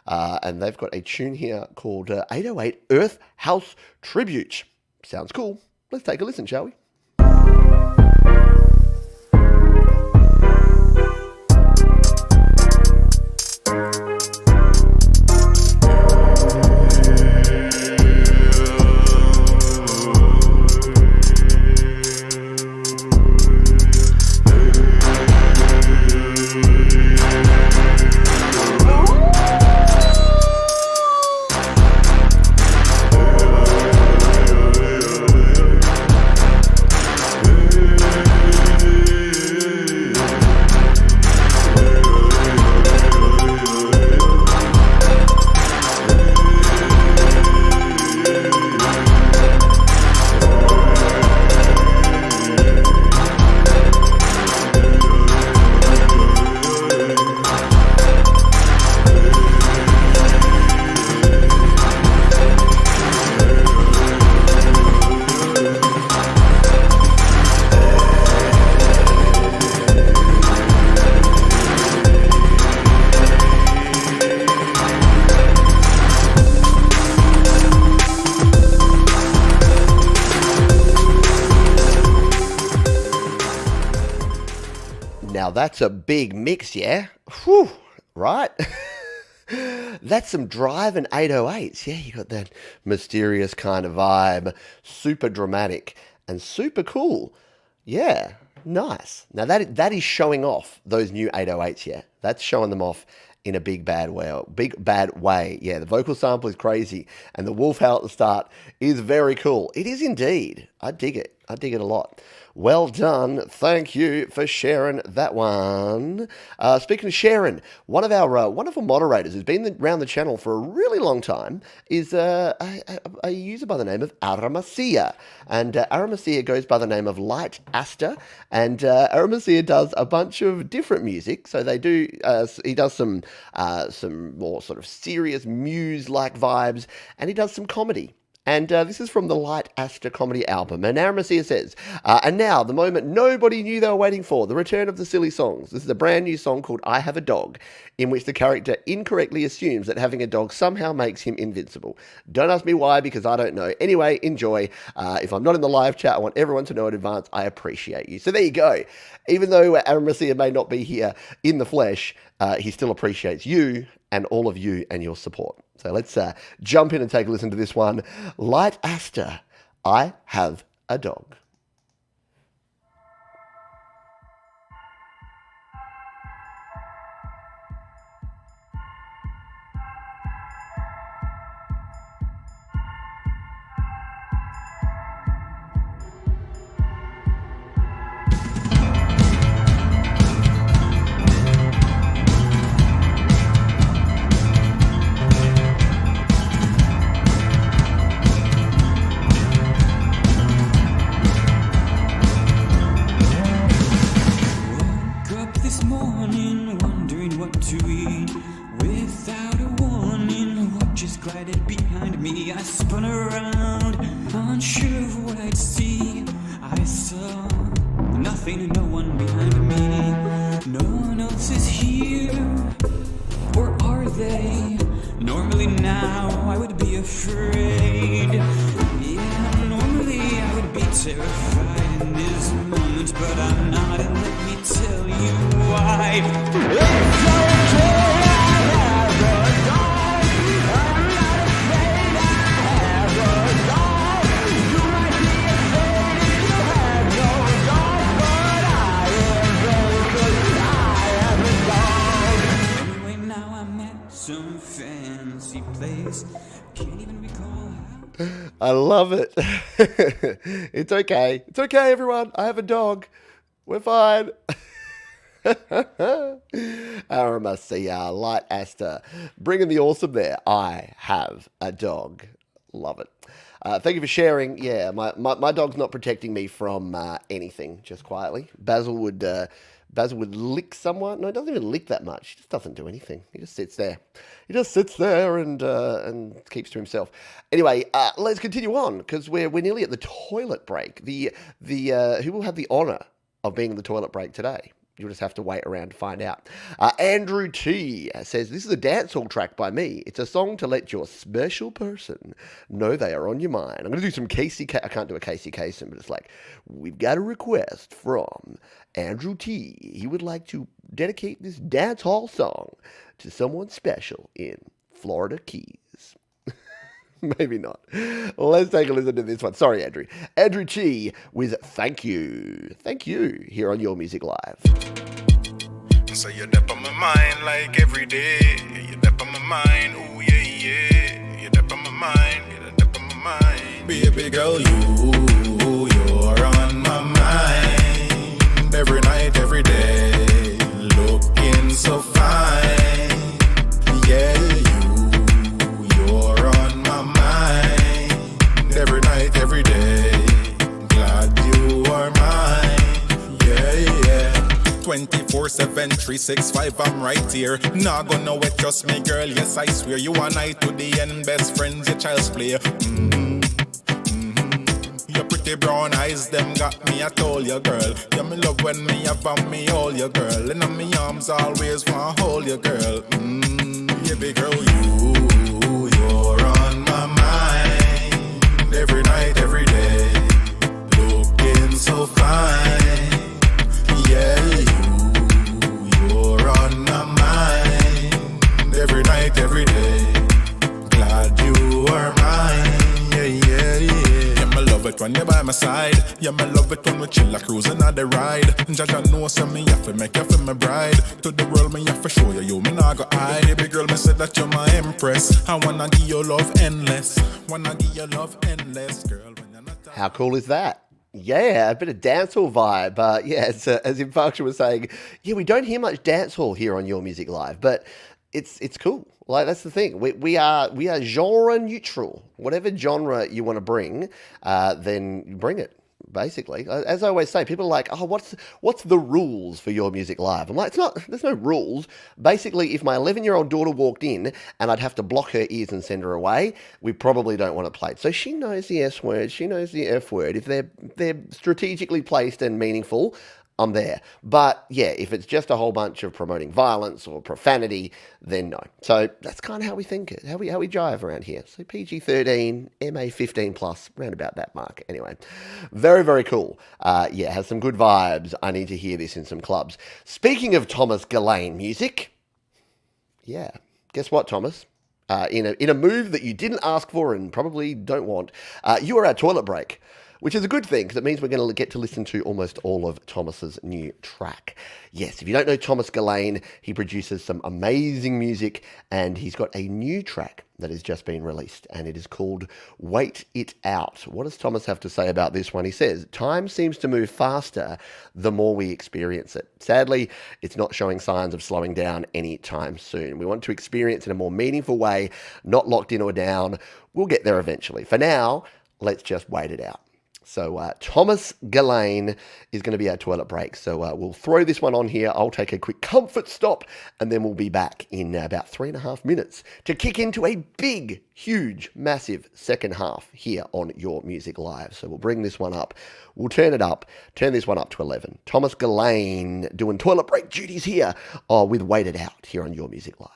and they've got a tune here called 808 Earth House Tribute. Sounds cool. Let's take a listen, shall we? Now that's a big mix, yeah? Whew, right? That's some drive and 808s. Yeah, you got that mysterious kind of vibe. Super dramatic and super cool. Yeah, nice. Now that is showing off those new 808s, yeah? That's showing them off in a big bad way. Yeah, the vocal sample is crazy, and the wolf howl at the start is very cool. It is indeed. I dig it. I dig it a lot. Well done. Thank you for sharing that one. Speaking of sharing, one of our moderators who's been around the channel for a really long time is a user by the name of Aramacia. And Aramacia goes by the name of Light Asta. And Aramacia does a bunch of different music. So they do. He does some more sort of serious muse-like vibes, and he does some comedy. And this is from the Light Asta comedy album. And Aramacia says, and now, the moment nobody knew they were waiting for, the return of the silly songs. This is a brand new song called I Have a Dog, in which the character incorrectly assumes that having a dog somehow makes him invincible. Don't ask me why, because I don't know. Anyway, enjoy. If I'm not in the live chat, I want everyone to know in advance I appreciate you. So there you go. Even though Aramacia may not be here in the flesh, he still appreciates you and all of you and your support. So let's jump in and take a listen to this one. Light Asta, I Have a Dog. I love it. It's okay. It's okay, everyone. I have a dog. We're fine. Aramacia, Light Asta, bringing the awesome there. I have a dog. Love it. Thank you for sharing. Yeah, my dog's not protecting me from anything, just quietly. Basil would lick someone. No, he doesn't even lick that much. He just doesn't do anything. He just sits there. He just sits there and keeps to himself. Anyway, let's continue on, because we're nearly at the toilet break. The who will have the honour of being in the toilet break today? You'll just have to wait around to find out. Andrew T says, this is a dancehall track by me. It's a song to let your special person know they are on your mind. I'm going to do some Casey. I can't do a Casey Kasem, but it's like, we've got a request from Andrew T. He would like to dedicate this dancehall song to someone special in Florida Keys. Maybe not. Let's take a listen to this one. Sorry, Andrew. Andrew Chi with Thank You. Thank you here on Your Music Live. So you're deep on my mind like every day. You're deep on my mind. Oh, yeah, yeah. You're deep on my mind. You're deep on my mind. Baby girl, you're on my mind. Every night, every day. Looking so fine. Yeah, you're on my mind. Every night, every day. Glad you are mine. Yeah, yeah. 24/7, 365, I'm right here. Not gonna wait, trust me, girl. Yes, I swear. You and I to the end, best friends, your child's play. Your pretty brown eyes, them got me, I told you, girl. Yeah, me love when me have on me, hold you, girl. And on me arms, always want hold you, girl. Baby girl, you're on my mind. Every night, every day. Looking so fine. Yeah, side. Yeah, me love it when we chill a cruising on the ride. Jaja know say me have to make you feel my bride. To the world me have to show you me nah go hide. Baby girl, me said that you're my empress. I wanna give you love endless. Wanna give you love endless, girl. When you're not How cool is that? Yeah, a bit of dancehall vibe. Yeah, as Infarction was saying, yeah, we don't hear much dancehall here on Your Music Live, but it's cool. Like, that's the thing. We are genre neutral. Whatever genre you want to bring, then bring it. Basically, as I always say, people are like, "Oh, what's the rules for Your Music Live?" I'm like, "It's not. There's no rules. Basically, if my 11-year-old daughter walked in and I'd have to block her ears and send her away, we probably don't want it played. So she knows the S word, she knows the F word. If they're strategically placed and meaningful, I'm there. But yeah, if it's just a whole bunch of promoting violence or profanity, then no. So that's kind of how we think it, how we jive around here. So PG-13, MA-15 plus, round about that mark. Anyway, very, very cool. Yeah, has some good vibes. I need to hear this in some clubs. Speaking of Thomas Gillane music, yeah, guess what, Thomas? In a move that you didn't ask for and probably don't want, you are our toilet break, which is a good thing because it means we're going to get to listen to almost all of Thomas's new track. Yes, if you don't know Thomas Gillane, he produces some amazing music and he's got a new track that has just been released and it is called Wait It Out. What does Thomas have to say about this one? He says, time seems to move faster the more we experience it. Sadly, it's not showing signs of slowing down anytime soon. We want to experience in a more meaningful way, not locked in or down. We'll get there eventually. For now, let's just wait it out. So Thomas Gillane is going to be our toilet break. So we'll throw this one on here. I'll take a quick comfort stop and then we'll be back in about 3.5 minutes to kick into a big, huge, massive second half here on Your Music Live. So we'll bring this one up. We'll turn it up, turn this one up to 11. Thomas Gillane doing toilet break duties here with Wait It Out here on Your Music Live.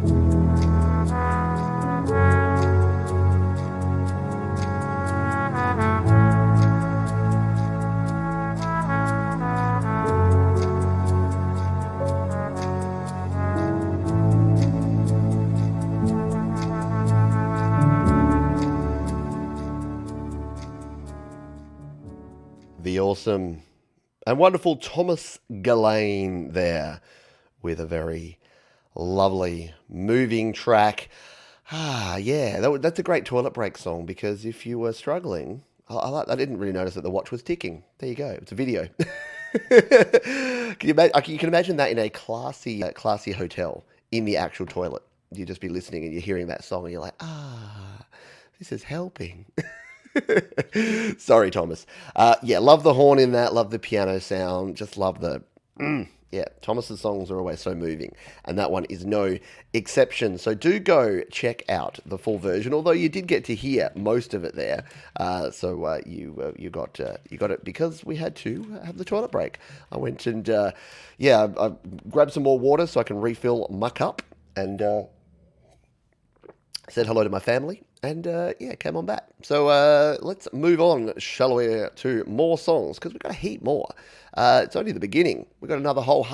The awesome and wonderful Thomas Gillane there with a very lovely, moving track. Yeah, that's a great toilet break song because if you were struggling, I didn't really notice that the watch was ticking. There you go. It's a video. You can imagine that in a classy hotel in the actual toilet. You'd just be listening and you're hearing that song and you're like, this is helping. Sorry, Thomas. Yeah, love the horn in that. Love the piano sound. Just love the... Yeah, Thomas's songs are always so moving, and that one is no exception. So do go check out the full version, although you did get to hear most of it there. So you got it because we had to have the toilet break. I went and I grabbed some more water so I can refill my cup and said hello to my family. And came on back. So let's move on, shall we, to more songs, because we've got a heap more. It's only the beginning. We've got another whole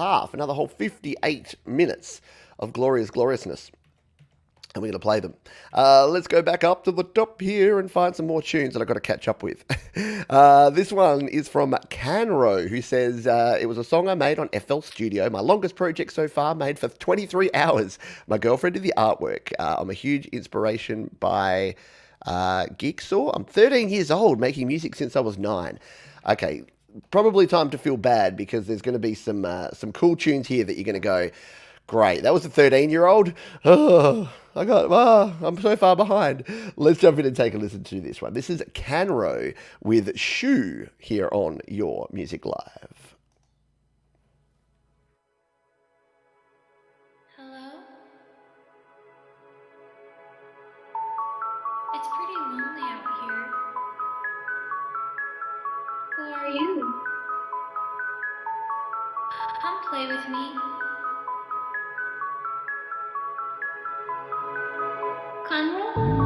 58 minutes of glorious gloriousness. And we're going to play them. Let's go back up to the top here and find some more tunes that I've got to catch up with. This one is from Canro, who says, it was a song I made on FL Studio, my longest project so far, made for 23 hours. My girlfriend did the artwork. I'm a huge inspiration by Geeksaw. I'm 13 years old, making music since I was 9. Okay, probably time to feel bad because there's going to be some cool tunes here that you're going to go, great, that was a 13-year-old? Oh, I'm so far behind. Let's jump in and take a listen to this one. This is Canro with Shoe here on Your Music Live. Hello? It's pretty lonely out here. Who are you? Come play with me. Conroe?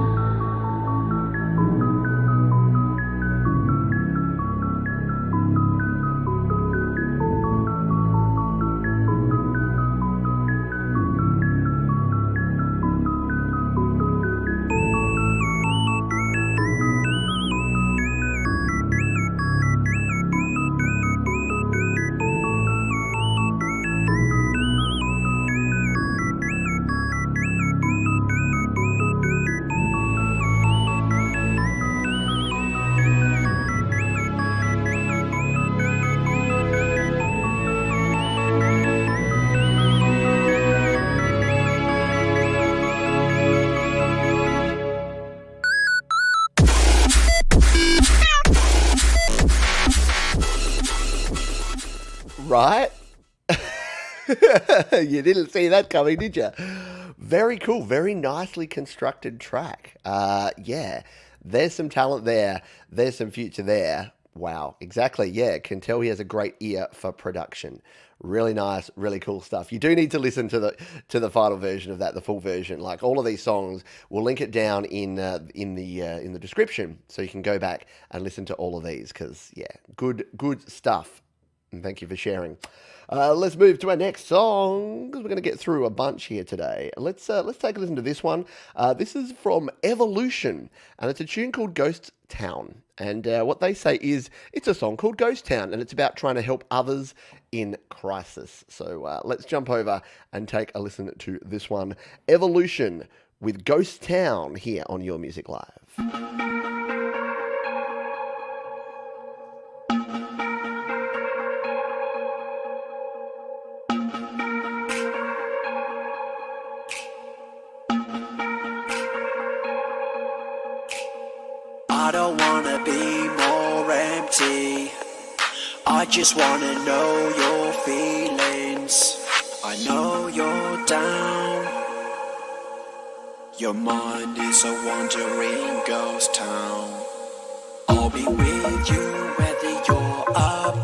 Right? You didn't see that coming, did you? Very cool, very nicely constructed track. Yeah, there's some talent there. There's some future there. Wow, exactly. Yeah, can tell he has a great ear for production. Really nice, really cool stuff. You do need to listen to the final version of that, the full version. Like all of these songs, we'll link it down in the description, so you can go back and listen to all of these. Because yeah, good stuff. And thank you for sharing. Let's move to our next song, because we're going to get through a bunch here today. Let's take a listen to this one. This is from Evolution, and it's a tune called Ghost Town. And what they say is it's a song called Ghost Town, and it's about trying to help others in crisis. So let's jump over and take a listen to this one. Evolution with Ghost Town here on Your Music Live. I don't wanna be more empty. I just wanna know your feelings. I know you're down. Your mind is a wandering ghost town. I'll be with you whether you're up,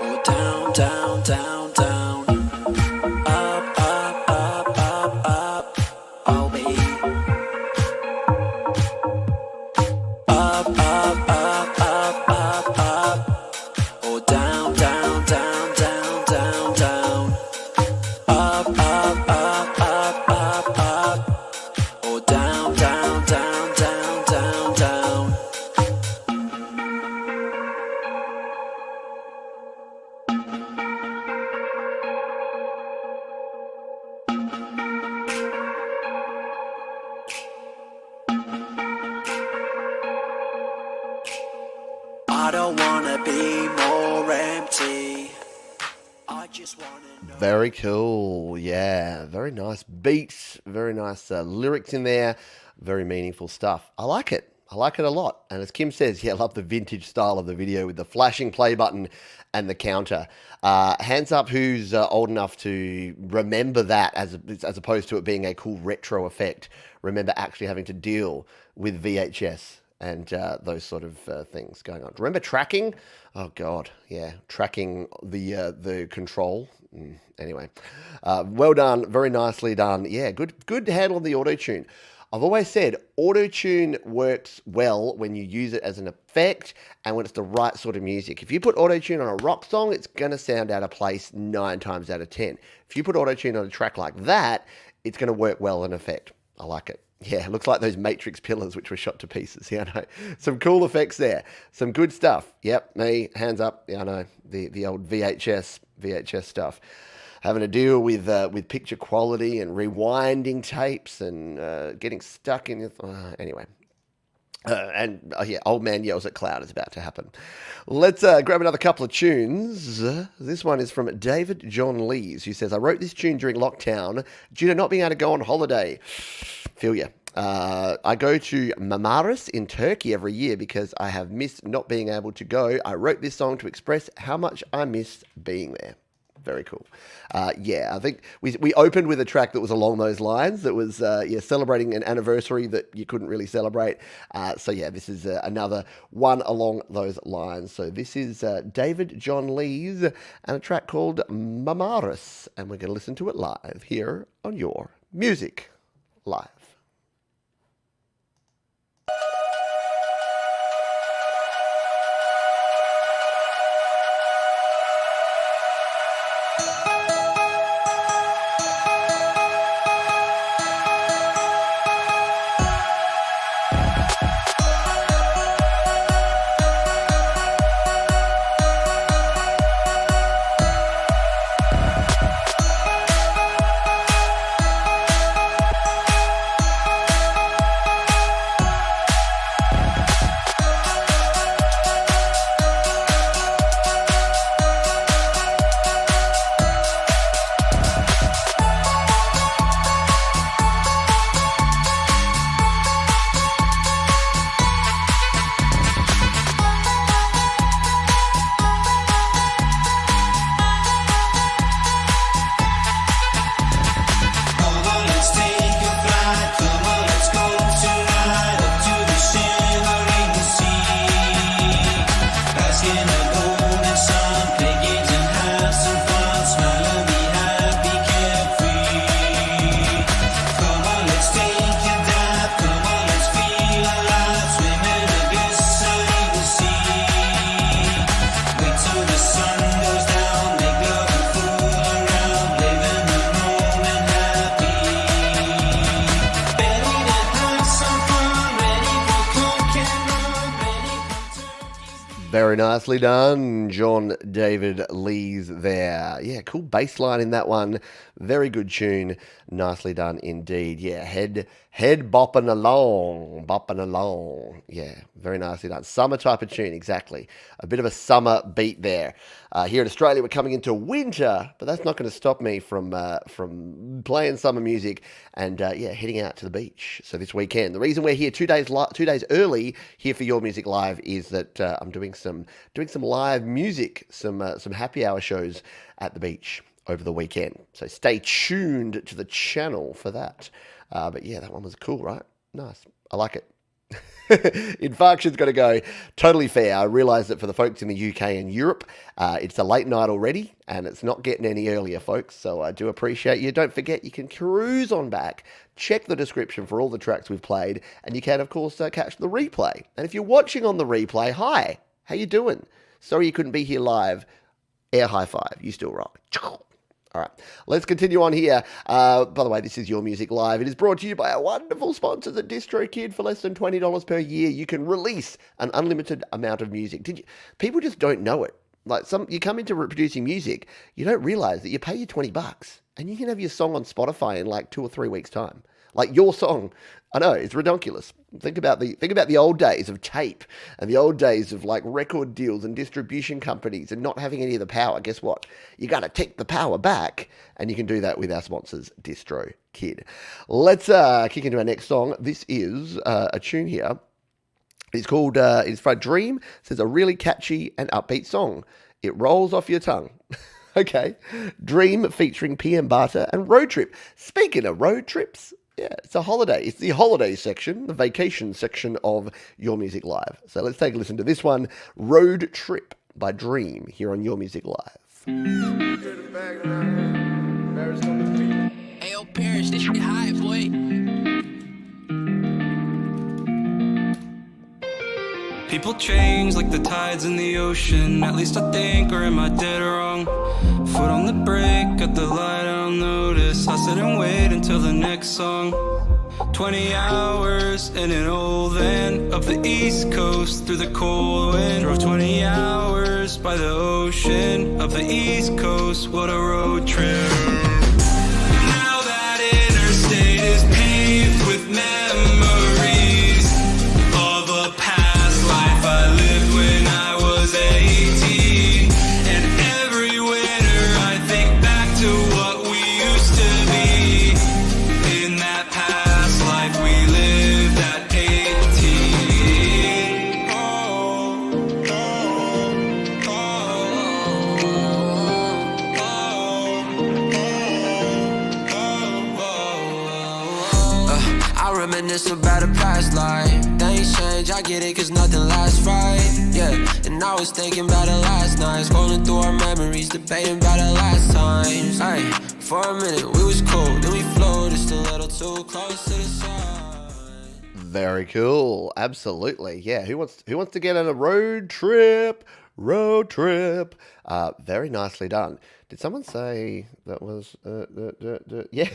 or down, down, down, down. Up, I don't wanna be more empty. I just wanna know. Very cool. Yeah, very nice beats, very nice lyrics in there, very meaningful stuff. I like it. I like it a lot. And as Kim says, yeah, I love the vintage style of the video with the flashing play button and the counter. Hands up who's old enough to remember that as opposed to it being a cool retro effect. Remember actually having to deal with VHS and those sort of things going on. Remember tracking? Oh, God, yeah, tracking the control. Anyway, well done, very nicely done. Yeah, good handle on the auto-tune. I've always said auto-tune works well when you use it as an effect and when it's the right sort of music. If you put auto-tune on a rock song, it's going to sound out of place 9 times out of 10. If you put auto-tune on a track like that, it's going to work well in effect. I like it. Yeah, it looks like those Matrix pillars which were shot to pieces. Yeah, I know. Some cool effects there. Some good stuff. Yep, me, hands up. Yeah, I know. The old VHS stuff. Having to deal with picture quality and rewinding tapes and getting stuck in your... anyway. Yeah, Old Man Yells at Cloud is about to happen. Let's grab another couple of tunes. This one is from David John Lees, who says, I wrote this tune during lockdown due to not being able to go on holiday. Feel ya. I go to Macias in Turkey every year because I have missed not being able to go. I wrote this song to express how much I miss being there. Very cool. Yeah, I think we opened with a track that was along those lines, that was celebrating an anniversary that you couldn't really celebrate. So yeah, this is another one along those lines. So this is David John Lees and a track called Macias, and we're going to listen to it live here on Your Music Live. Very nicely done, John David Lees there. Yeah, cool bass line in that one. Very good tune. Nicely done indeed. Yeah, head bopping along. Yeah, very nicely done. Summer type of tune, exactly. A bit of a summer beat there. Here in Australia, we're coming into winter, but that's not going to stop me from playing summer music and heading out to the beach. So this weekend, the reason we're here 2 days early here for Your Music Live is that I'm doing some live music, some happy hour shows at the beach over the weekend. So stay tuned to the channel for that. But yeah, that one was cool, right? Nice. I like it. Infarction's got to go. Totally fair. I realise that for the folks in the UK and Europe, it's a late night already, and it's not getting any earlier, folks. So I do appreciate you. Don't forget, you can cruise on back. Check the description for all the tracks we've played, and you can, of course, catch the replay. And if you're watching on the replay, hi, how you doing? Sorry you couldn't be here live. Air high five. You still rock. All right, let's continue on here. By the way, this is Your Music Live. It is brought to you by our wonderful sponsors at DistroKid. For less than $20 per year, you can release an unlimited amount of music. People just don't know it. Like you come into producing music, you don't realize that you pay your $20 and you can have your song on Spotify in like 2 or 3 weeks' time. Like your song. I know, it's ridiculous. Think about the old days of tape and the old days of like record deals and distribution companies and not having any of the power. Guess what? You got to take the power back, and you can do that with our sponsors, DistroKid. Let's kick into our next song. This is a tune here. It's called, it's by Dream. It says a really catchy and upbeat song. It rolls off your tongue. Okay. Dream featuring PM Barter and Road Trip. Speaking of road trips, yeah, it's a holiday. It's the holiday section, the vacation section of Your Music Live. So let's take a listen to this one, Road Trip by Dream, here on Your Music Live. Ayo, Parrish, this shit high, boy. People change like the tides in the ocean. At least I think, or am I dead wrong? Foot on the brake, got the light, I don't notice. I sit and wait until the next song. 20 hours in an old van, up the east coast through the cold wind. Drove 20 hours by the ocean, up the east coast, what a road trip. Now that interstate is paved with memories of a past life I lived when I was 18. And every winter I think back to what we used to be. In that past life we lived at 18. I reminisce about a past life. Things change, I get it, cause nothing lasts right. Yeah, and I was thinking about it last night. Scrolling through our memories, debating about it last times. Ay, for a minute we was cool, then we flowed just a little too close to the sun. Very cool. Absolutely. Yeah. Who wants to get on a road trip? Road trip. Very nicely done. Did someone say that was yeah.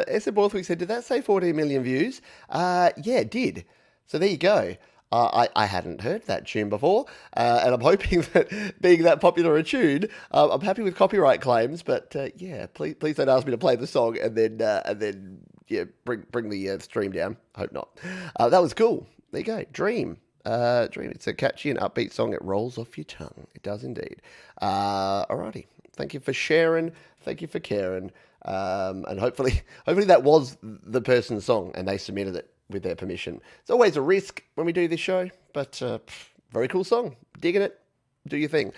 Esther Borthwick said, did that say 14 million views? Yeah, it did. So there you go. I hadn't heard that tune before, and I'm hoping that being that popular a tune, I'm happy with copyright claims. But yeah, please don't ask me to play the song and then yeah, bring the stream down. Hope not. That was cool. There you go. Dream. Dream. It's a catchy and upbeat song. It rolls off your tongue. It does indeed. Alrighty. Thank you for sharing. Thank you for caring. And hopefully that was the person's song and they submitted it with their permission. It's always a risk when we do this show, but very cool song. Digging it. Do your thing.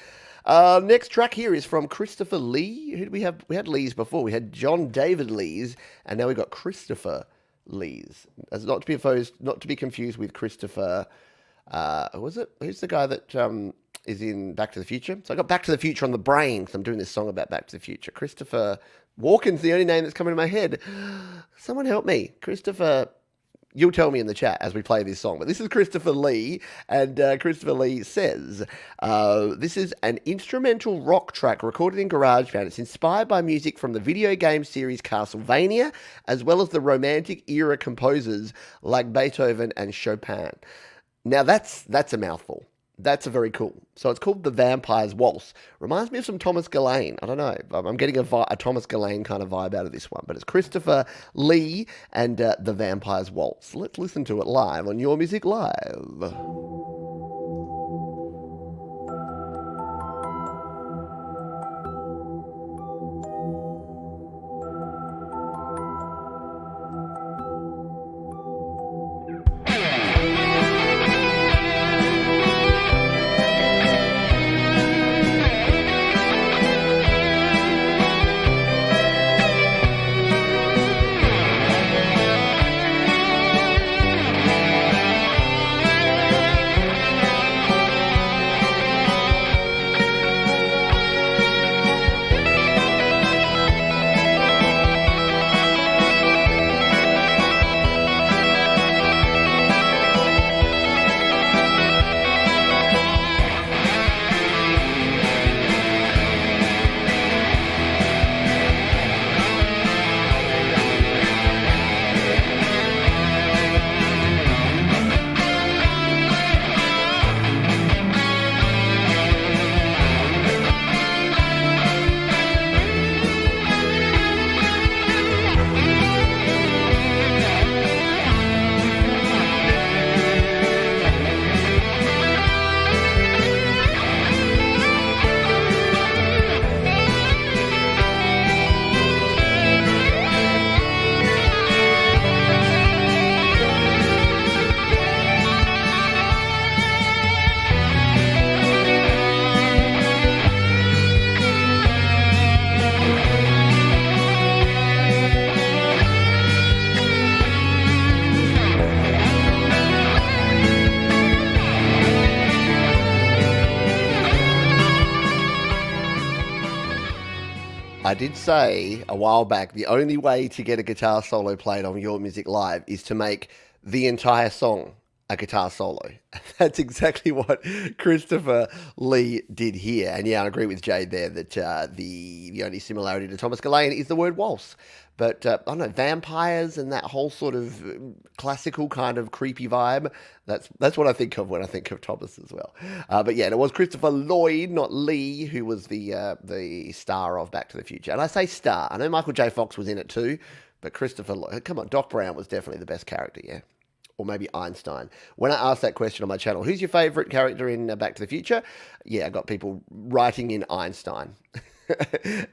Next track here is from Christopher Lee. Who did we have? We had Lees before. We had John David Lees, and now we've got Christopher Lees. As not to be confused with Christopher. Was it? Who's the guy that is in Back to the Future? So I got Back to the Future on the brain because I'm doing this song about Back to the Future. Christopher Walken's the only name that's coming to my head. Someone help me. Christopher. You'll tell me in the chat as we play this song. But this is Christopher Lee, and Christopher Lee says, this is an instrumental rock track recorded in GarageBand. It's inspired by music from the video game series Castlevania, as well as the Romantic era composers like Beethoven and Chopin. Now that's a mouthful. That's a very cool. So it's called The Vampire's Waltz. Reminds me of some Thomas Gillane. I don't know. I'm getting a Thomas Gillane kind of vibe out of this one. But it's Christopher Lee and The Vampire's Waltz. Let's listen to it live on Your Music Live. did say a while back the only way to get a guitar solo played on Your Music Live is to make the entire song a guitar solo. That's exactly what Christopher Lee did here. And yeah, I agree with Jade there that the only similarity to Thomas Gillane is the word waltz. But I don't know, vampires and that whole sort of classical kind of creepy vibe, that's what I think of when I think of Thomas as well. But yeah, and it was Christopher Lloyd, not Lee, who was the star of Back to the Future. And I say star, I know Michael J. Fox was in it too, but Christopher Lloyd, come on, Doc Brown was definitely the best character, yeah. Or maybe Einstein. When I asked that question on my channel, who's your favourite character in Back to the Future? Yeah, I got people writing in Einstein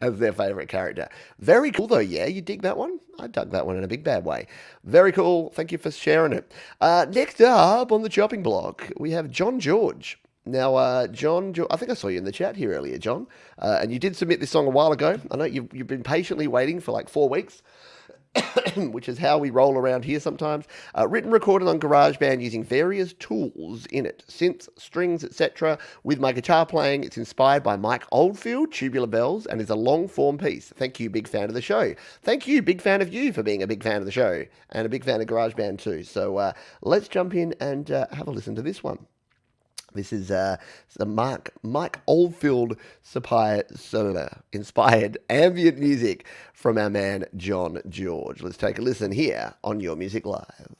as their favourite character. Very cool though, yeah? You dig that one? I dug that one in a big bad way. Very cool. Thank you for sharing it. Next up on the chopping block, we have John George. Now, John, I think I saw you in the chat here earlier, John. And you did submit this song a while ago. I know you've been patiently waiting for like 4 weeks. Which is how we roll around here sometimes. Written, recorded on GarageBand using various tools in it, synths, strings, etc. With my guitar playing, it's inspired by Mike Oldfield, Tubular Bells, and is a long-form piece. Thank you, big fan of the show. Thank you, big fan of you for being a big fan of the show, and a big fan of GarageBand too. So let's jump in and have a listen to this one. This is the Mike Oldfield inspired ambient music from our man John George. Let's take a listen here on Your Music Live.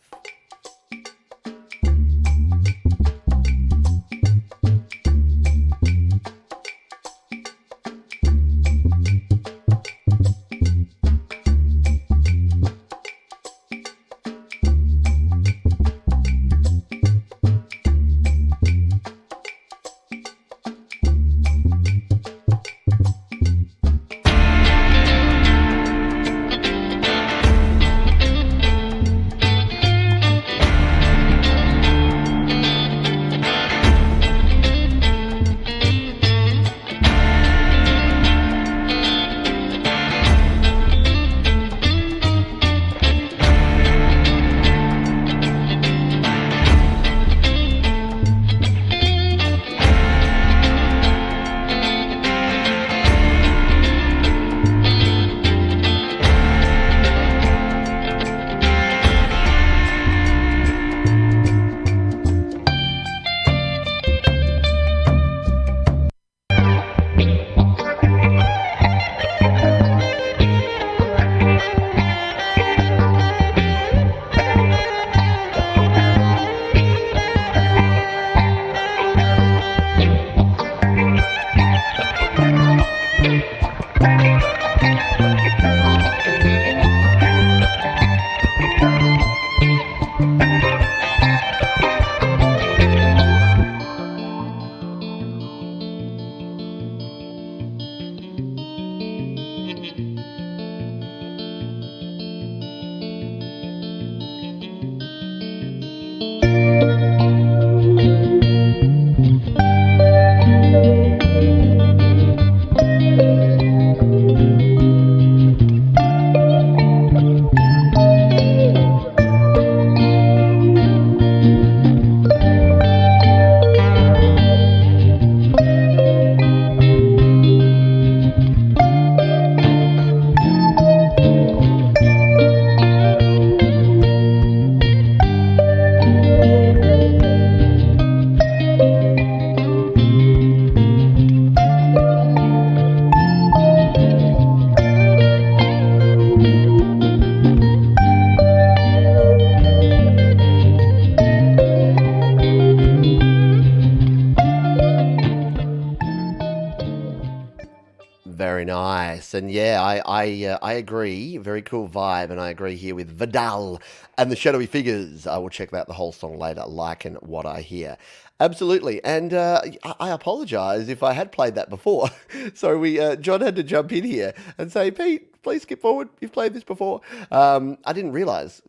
And yeah, I agree. Very cool vibe, and I agree here with Vidal and the Shadowy Figures. I will check out the whole song later, liking what I hear. Absolutely. And I apologise if I had played that before. So John had to jump in here and say, Pete, please skip forward. You've played this before. I didn't realise.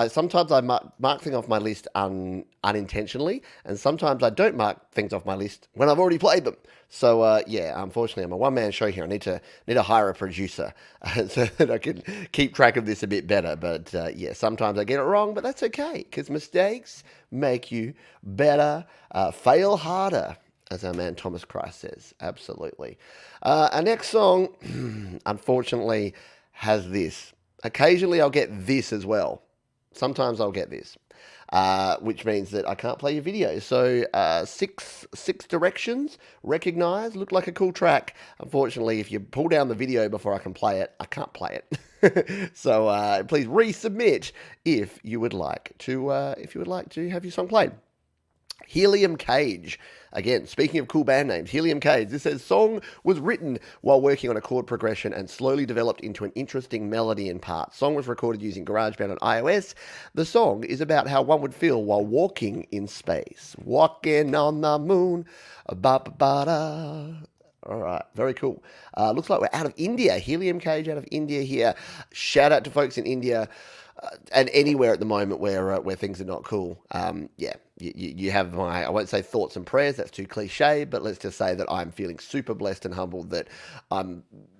Sometimes I mark things off my list unintentionally, and sometimes I don't mark things off my list when I've already played them. So yeah, unfortunately, I'm a one-man show here. I need to hire a producer so that I can keep track of this a bit better. But yeah, sometimes I get it wrong, but that's okay because mistakes make you better. Fail harder. as our man Thomas Christ says. Absolutely. Our next song, unfortunately, has this. Occasionally I'll get this as well. Sometimes I'll get this, which means that I can't play your video. So six directions, recognize, looked like a cool track. Unfortunately, if you pull down the video before I can play it, I can't play it. So please resubmit if you would like to have your song played. Helium Cage. Again, speaking of cool band names, Helium Cage. This says, song was written while working on a chord progression and slowly developed into an interesting melody in parts. Song was recorded using GarageBand on iOS. The song is about how one would feel while walking in space. Walking on the moon. Ba-ba-ba-da. All right, very cool. Looks like we're out of India. Helium Cage out of India here. Shout out to folks in India and anywhere at the moment where things are not cool. You have my, I won't say thoughts and prayers, that's too cliche, but let's just say that I'm feeling super blessed and humbled that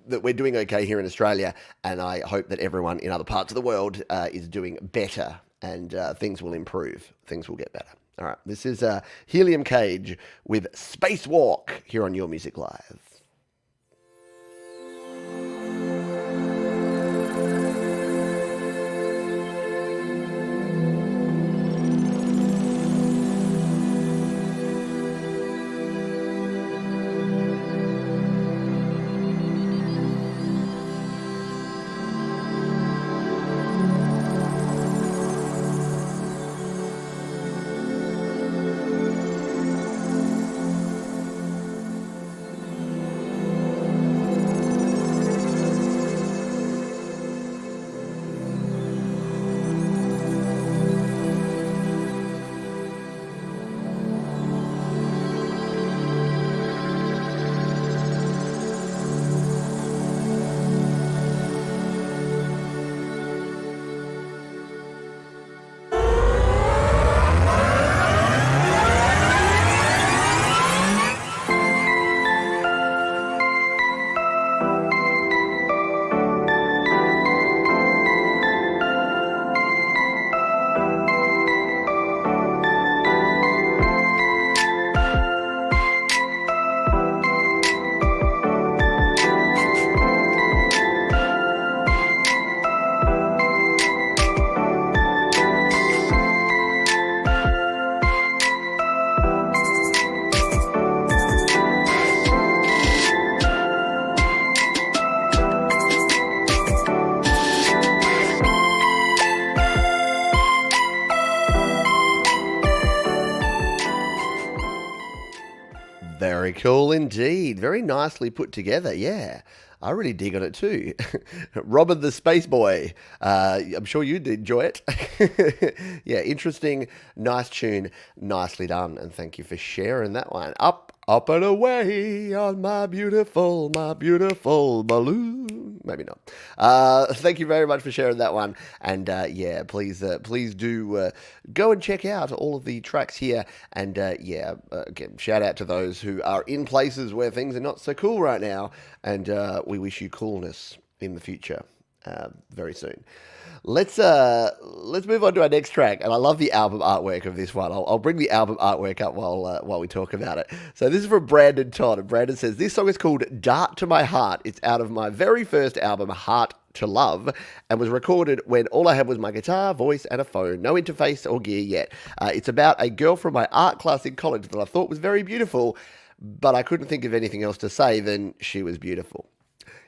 we're doing okay here in Australia, and I hope that everyone in other parts of the world is doing better, and things will improve. Things will get better. All right, this is Helium Cage with Spacewalk here on Your Music Live. Very cool indeed. Very nicely put together. Yeah, I really dig on it too. Robin the Space Boy. I'm sure you'd enjoy it. Yeah, interesting. Nice tune. Nicely done. And thank you for sharing that one. Up and away on my beautiful balloon. Maybe not. Thank you very much for sharing that one. And yeah, please do go and check out all of the tracks here. And again, shout out to those who are in places where things are not so cool right now. And we wish you coolness in the future very soon. Let's move on to our next track, and I love the album artwork of this one. I'll bring the album artwork up while we talk about it. So this is from Brandon Todd, and Brandon says, this song is called Dart to My Heart. It's out of my very first album, Heart to Love, and was recorded when all I had was my guitar, voice, and a phone. No interface or gear yet. It's about a girl from my art class in college that I thought was very beautiful, but I couldn't think of anything else to say than she was beautiful.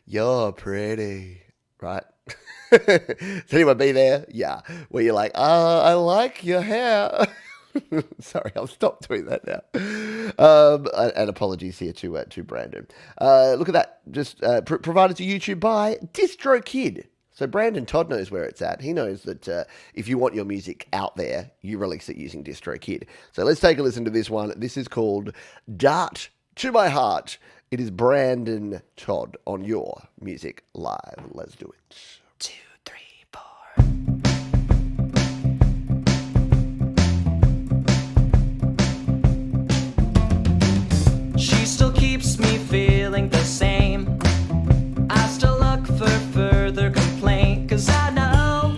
You're pretty, right? Has anyone be there? Yeah. Where you're like, I like your hair. Sorry, I'll stop doing that now. And apologies here to Brandon. Look at that. Just provided to YouTube by DistroKid. So Brandon Todd knows where it's at. He knows that if you want your music out there, you release it using DistroKid. So let's take a listen to this one. This is called Dart to My Heart. It is Brandon Todd on Your Music Live. Let's do it. 2, 3, 4. She still keeps me feeling the same. I still look for further complaint, 'cause I know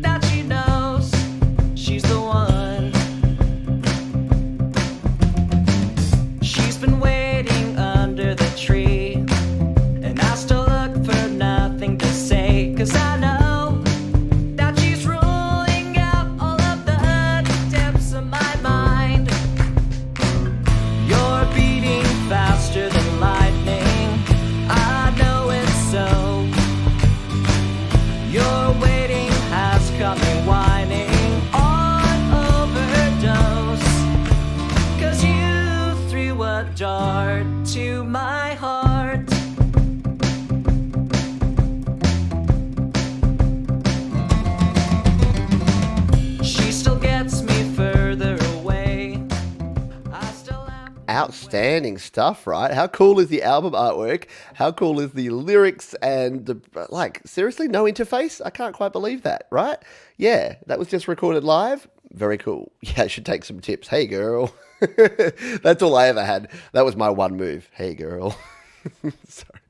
that she knows she's the one. She Outstanding stuff, right? How cool is the album artwork? How cool is the lyrics and seriously, no interface? I can't quite believe that, right? Yeah, that was just recorded live. Very cool. Yeah, I should take some tips. Hey, girl. That's all I ever had. That was my one move. Hey, girl. Sorry.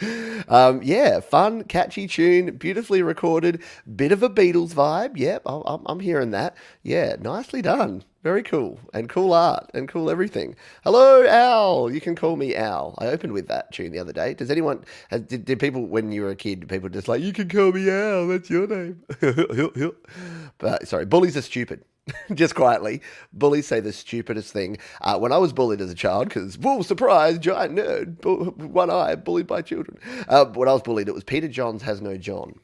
Yeah, fun, catchy tune, beautifully recorded, bit of a Beatles vibe. Yep, I'm hearing that. Yeah, nicely done. Very cool, and cool art, and cool everything. Hello, Al. You can call me Al. I opened with that tune the other day. Does anyone, did people, when you were a kid, people just like, you can call me Al, that's your name. But, sorry, bullies are stupid. Just quietly, bullies say the stupidest thing. When I was bullied as a child, because, whoa, surprise, giant nerd, one eye, bullied by children. When I was bullied, it was Peter Johns has no John.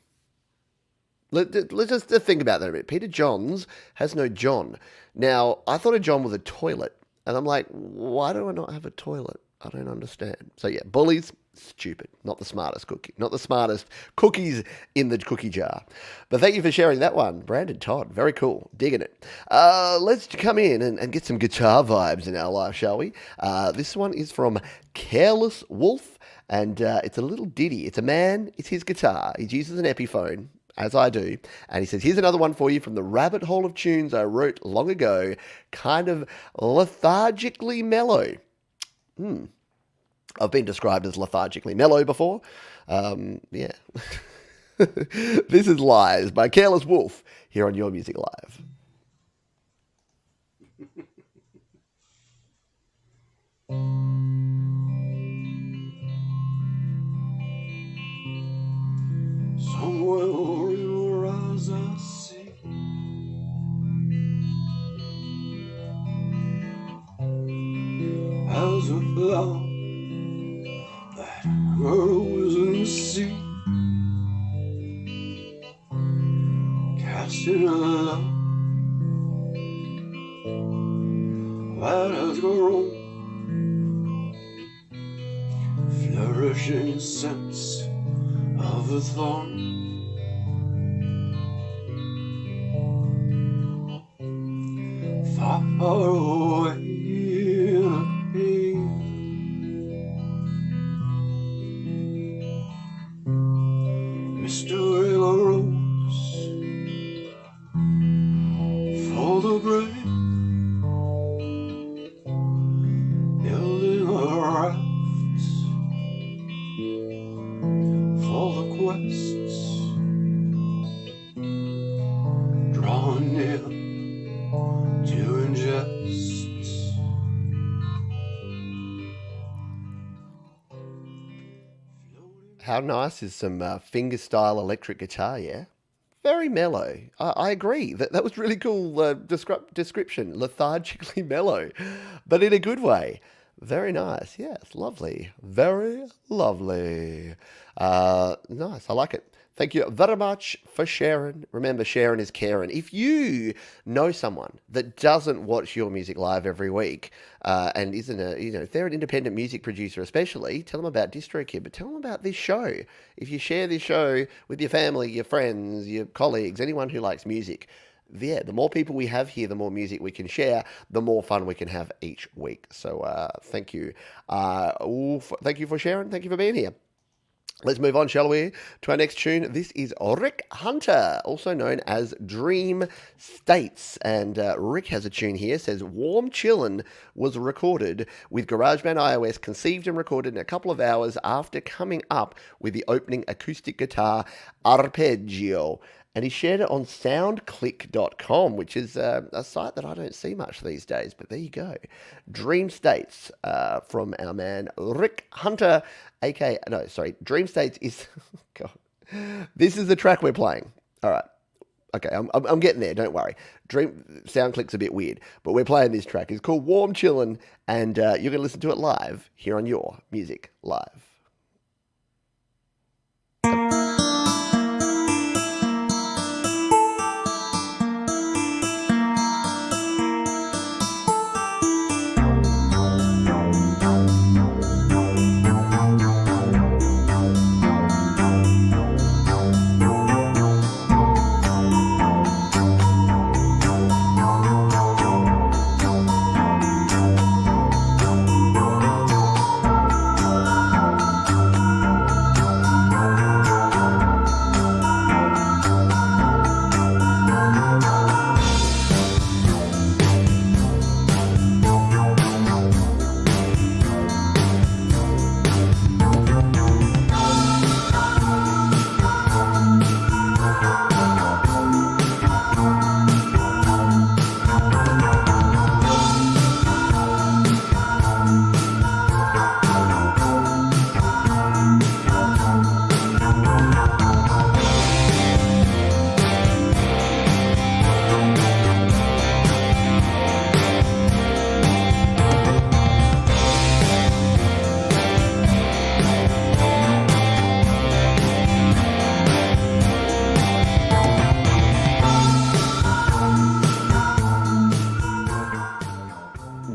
Let's just think about that a bit. Peter Johns has no John. Now, I thought a John was a toilet, and I'm like, why do I not have a toilet? I don't understand. So yeah, bullies, stupid. Not the smartest cookie. Not the smartest cookies in the cookie jar. But thank you for sharing that one, Brandon Todd. Very cool. Digging it. Let's come in and get some guitar vibes in our life, shall we? This one is from Careless Wolf, and it's a little ditty. It's a man, it's his guitar. He uses an Epiphone, as I do, and he says, here's another one for you from the rabbit hole of tunes I wrote long ago, kind of lethargically mellow. I've been described as lethargically mellow before. Yeah. This is Lies by Careless Wolf here on Your Music Live. Somewhere over your eyes I see as a flower that grows in the sea, casting a love that has grown, flourishing sense of a thorn. Far away in a haze, mystery arose for the brave, building a raft for the quests, drawing near to ingest. How nice is some finger-style electric guitar, yeah? Very mellow. I agree. That was really cool description. Lethargically mellow, but in a good way. Very nice. Yes, lovely. Very lovely. Nice. I like it. Thank you very much for sharing. Remember, sharing is caring. If you know someone that doesn't watch Your Music Live every week and isn't if they're an independent music producer especially, tell them about DistroKid, but tell them about this show. If you share this show with your family, your friends, your colleagues, anyone who likes music, the more people we have here, the more music we can share, the more fun we can have each week. So thank you. Thank you for sharing. Thank you for being here. Let's move on, shall we, to our next tune. This is Rick Hunter, also known as Dream States. And Rick has a tune here, says, Warm Chillin' was recorded with GarageBand iOS, conceived and recorded in a couple of hours after coming up with the opening acoustic guitar arpeggio. And he shared it on soundclick.com, which is a site that I don't see much these days, but there you go. Dream States from our man Rick Hunter, Dream States is, God, this is the track we're playing. All right. Okay, I'm getting there, don't worry. SoundClick's a bit weird, but we're playing this track. It's called Warm Chillin', and you're going to listen to it live here on Your Music Live.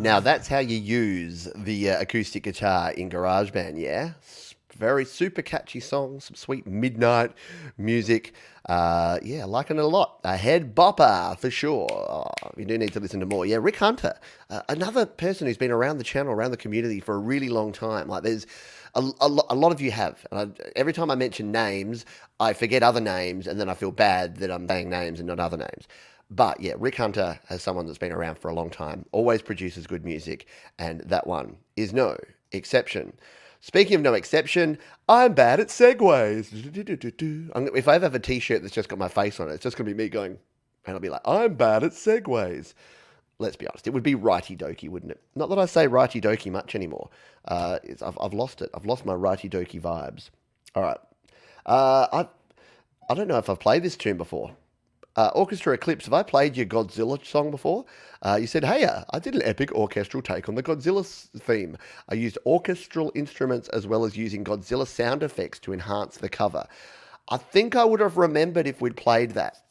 Now that's how you use the acoustic guitar in GarageBand, yeah? Very super catchy song, some sweet midnight music. Yeah, liking it a lot. A head bopper for sure. Oh, you do need to listen to more. Yeah, Rick Hunter, another person who's been around the channel, around the community for a really long time. Like there's a lot of you have. And every time I mention names, I forget other names, and then I feel bad that I'm saying names and not other names. But yeah, Rick Hunter, as someone that's been around for a long time, always produces good music, and that one is no exception. Speaking of no exception, I'm bad at segues. If I ever have a t-shirt that's just got my face on it, it's just going to be me going, and I'll be like, I'm bad at segues. Let's be honest, it would be righty-dokey, wouldn't it? Not that I say righty-dokey much anymore. I've lost it. I've lost my righty-dokey vibes. All right. I don't know if I've played this tune before. Orchestra Eclipse, have I played your Godzilla song before? You said, hey, I did an epic orchestral take on the Godzilla theme. I used orchestral instruments as well as using Godzilla sound effects to enhance the cover. I think I would have remembered if we'd played that.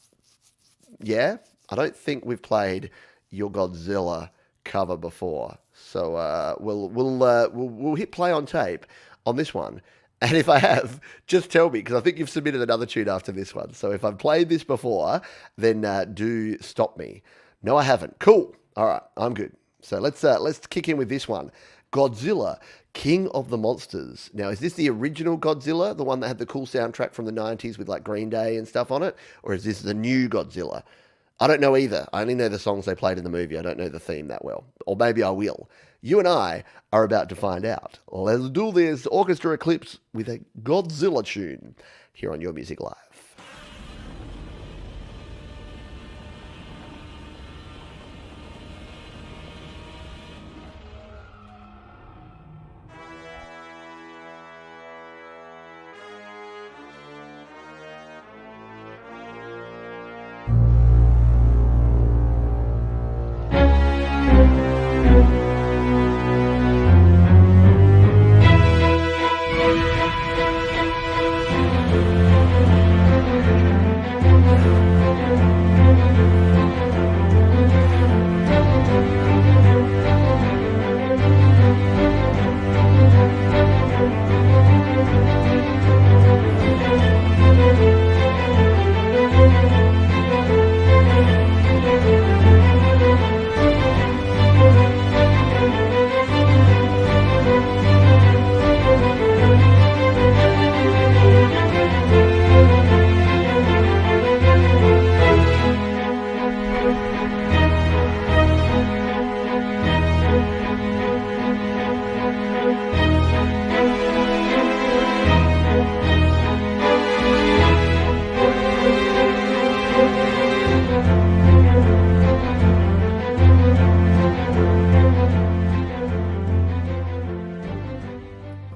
Yeah? I don't think we've played your Godzilla cover before. So we'll hit play on tape on this one. And if I have, just tell me, because I think you've submitted another tune after this one. So if I've played this before, then do stop me. No, I haven't. Cool. All right, I'm good. So let's kick in with this one. Godzilla, King of the Monsters. Now, is this the original Godzilla, the one that had the cool soundtrack from the 90s with like Green Day and stuff on it? Or is this the new Godzilla? I don't know either. I only know the songs they played in the movie. I don't know the theme that well. Or maybe I will. You and I are about to find out. Let's do this. Orchestra Eclipse with a Godzilla tune here on Your Music Live.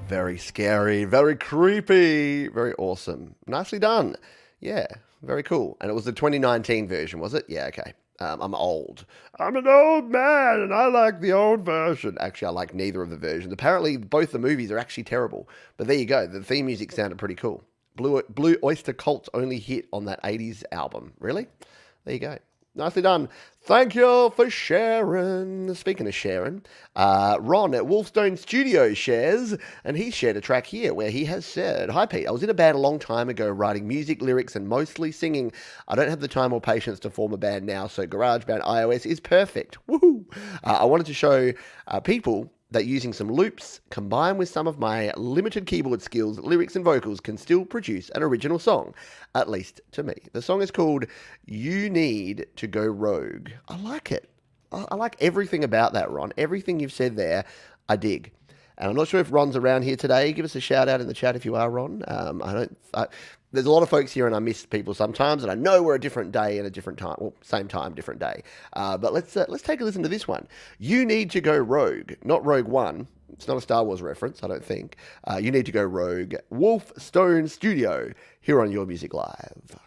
Very scary, very creepy, very awesome. Nicely done. Yeah, very cool. And it was the 2019 version, was it? Yeah, okay. I'm old. I'm an old man and I like the old version. Actually, I like neither of the versions. Apparently, both the movies are actually terrible. But there you go. The theme music sounded pretty cool. Blue Oyster Cult's only hit on that 80s album. Really? There you go. Nicely done. Thank you for sharing. Speaking of sharing, Ron at Wolfstone Studios shares, and he shared a track here where he has said, hi Pete, I was in a band a long time ago writing music, lyrics, and mostly singing. I don't have the time or patience to form a band now, so GarageBand iOS is perfect. Woohoo! I wanted to show people that using some loops combined with some of my limited keyboard skills, lyrics and vocals can still produce an original song, at least to me. The song is called You Need to Go Rogue. I like it. I like everything about that, Ron. Everything you've said there, I dig. And I'm not sure if Ron's around here today. Give us a shout out in the chat if you are, Ron. There's a lot of folks here and I miss people sometimes, and I know we're a different day and a different time. Well, same time, different day. But let's take a listen to this one. You Need to Go Rogue, not Rogue One. It's not a Star Wars reference, I don't think. You Need to Go Rogue. Wolfstone Studio here on Your Music Live.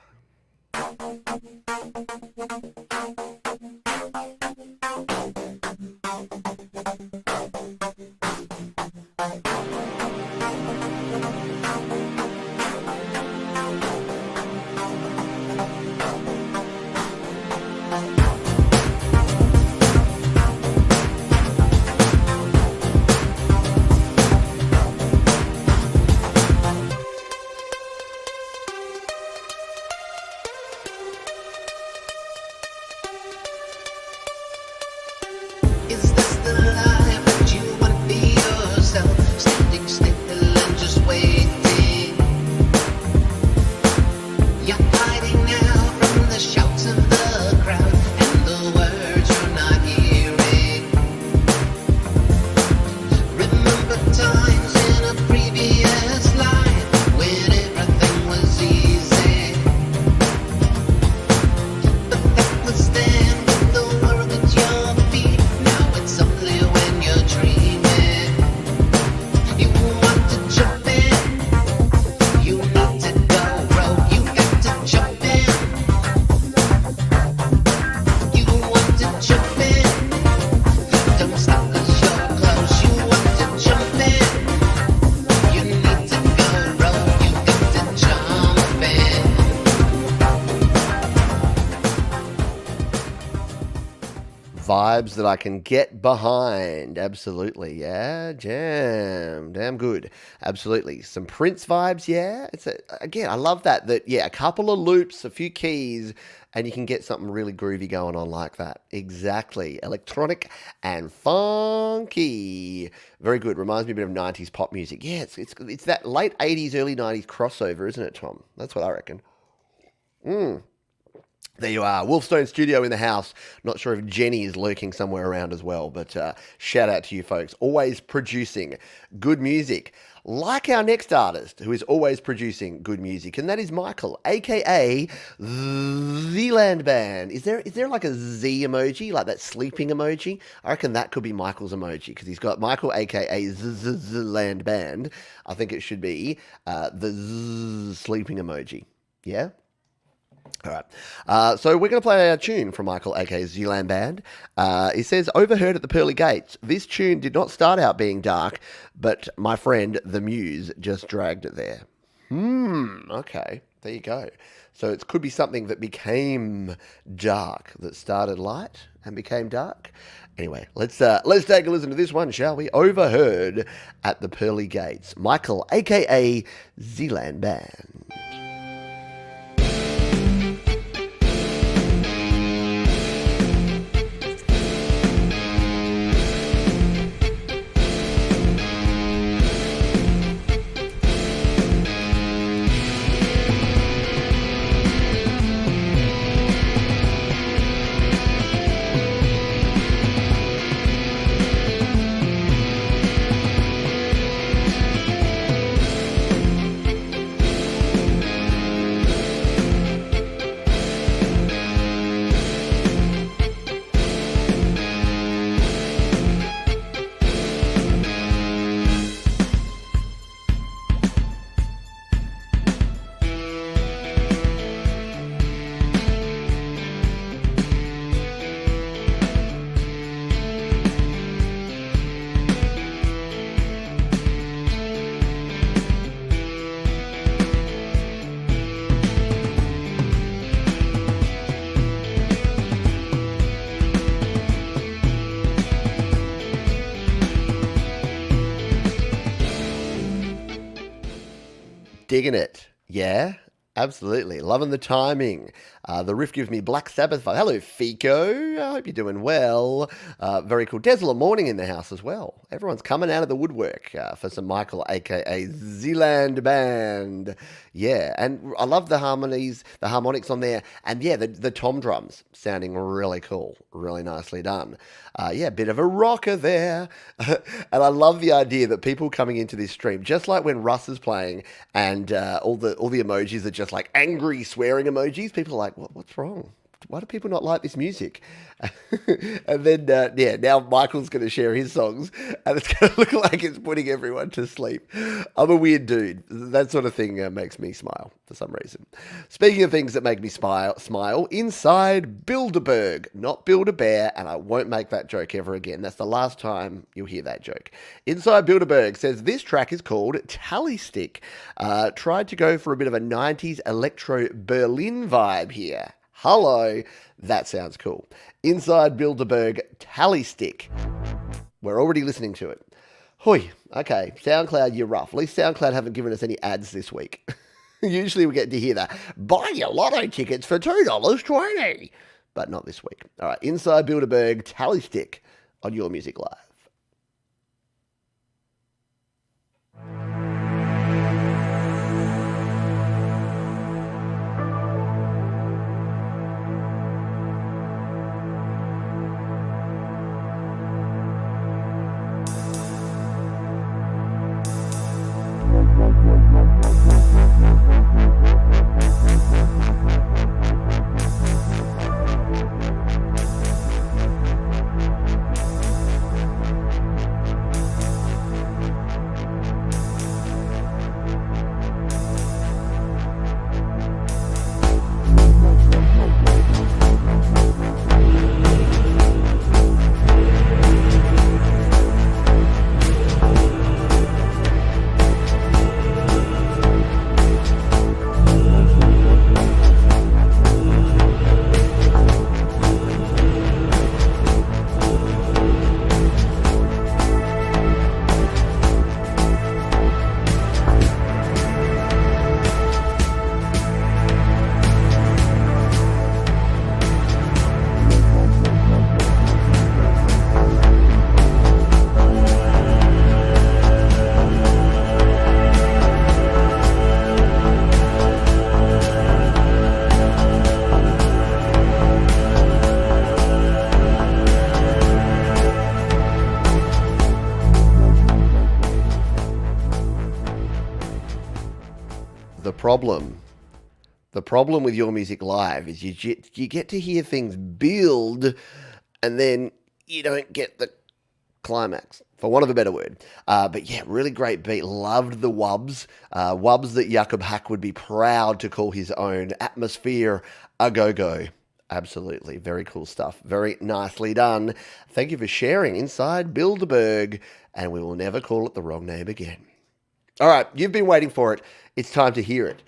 vibes that I can get behind. Absolutely, yeah. Jam. Damn good. Absolutely. Some Prince vibes, yeah. Again, I love that, yeah, a couple of loops, a few keys, and you can get something really groovy going on like that. Exactly. Electronic and funky. Very good. Reminds me a bit of 90s pop music. Yeah, it's that late 80s, early 90s crossover, isn't it, Tom? That's what I reckon. There you are. Wolfstone Studio in the house. Not sure if Jenny is lurking somewhere around as well, but shout out to you folks. Always producing good music. Like our next artist, who is always producing good music, and that is Michael, a.k.a. Zealand Band. Is there like a Z emoji, like that sleeping emoji? I reckon that could be Michael's emoji, because he's got Michael, a.k.a. Zealand Band. I think it should be the sleeping emoji. Yeah? All right. So we're going to play a tune from Michael, aka Zealand Band. He says, overheard at the pearly gates. This tune did not start out being dark, but my friend, the Muse, just dragged it there. Okay. There you go. So it could be something that became dark, that started light and became dark. Anyway, let's take a listen to this one, shall we? Overheard at the pearly gates. Michael, aka Zealand Band. Digging it. Yeah, absolutely. Loving the timing. The riff gives me Black Sabbath vibe. Hello, Fico. I hope you're doing well. Very cool. Desolate morning in the house as well. Everyone's coming out of the woodwork for some Michael, a.k.a. Zealand Band. Yeah, and I love the harmonics on there. And yeah, the tom drums sounding really cool. Really nicely done. Yeah, bit of a rocker there. And I love the idea that people coming into this stream, just like when Russ is playing and all the emojis are just like angry swearing emojis, people are like, what's wrong? Why do people not like this music? And then, now Michael's going to share his songs, and it's going to look like it's putting everyone to sleep. I'm a weird dude. That sort of thing makes me smile for some reason. Speaking of things that make me smile, inside Bilderberg, not Build-A-Bear, and I won't make that joke ever again. That's the last time you'll hear that joke. Inside Bilderberg says, this track is called Tally Stick. Tried to go for a bit of a 90s electro Berlin vibe here. Hello, that sounds cool. Inside Bilderberg, Tally Stick. We're already listening to it. Hoi, okay, SoundCloud, you're rough. At least SoundCloud haven't given us any ads this week. Usually we get to hear that. Buy your lotto tickets for $2.20. But not this week. All right, Inside Bilderberg, Tally Stick on Your Music Live. problem. The problem with Your Music Live is you get to hear things build and then you don't get the climax, for want of a better word. But yeah, really great beat. Loved the wubs. Wubs that Jakob Hack would be proud to call his own. Atmosphere a go-go. Absolutely. Very cool stuff. Very nicely done. Thank you for sharing inside Bilderberg, and we will never call it the wrong name again. All right, you've been waiting for it. It's time to hear it.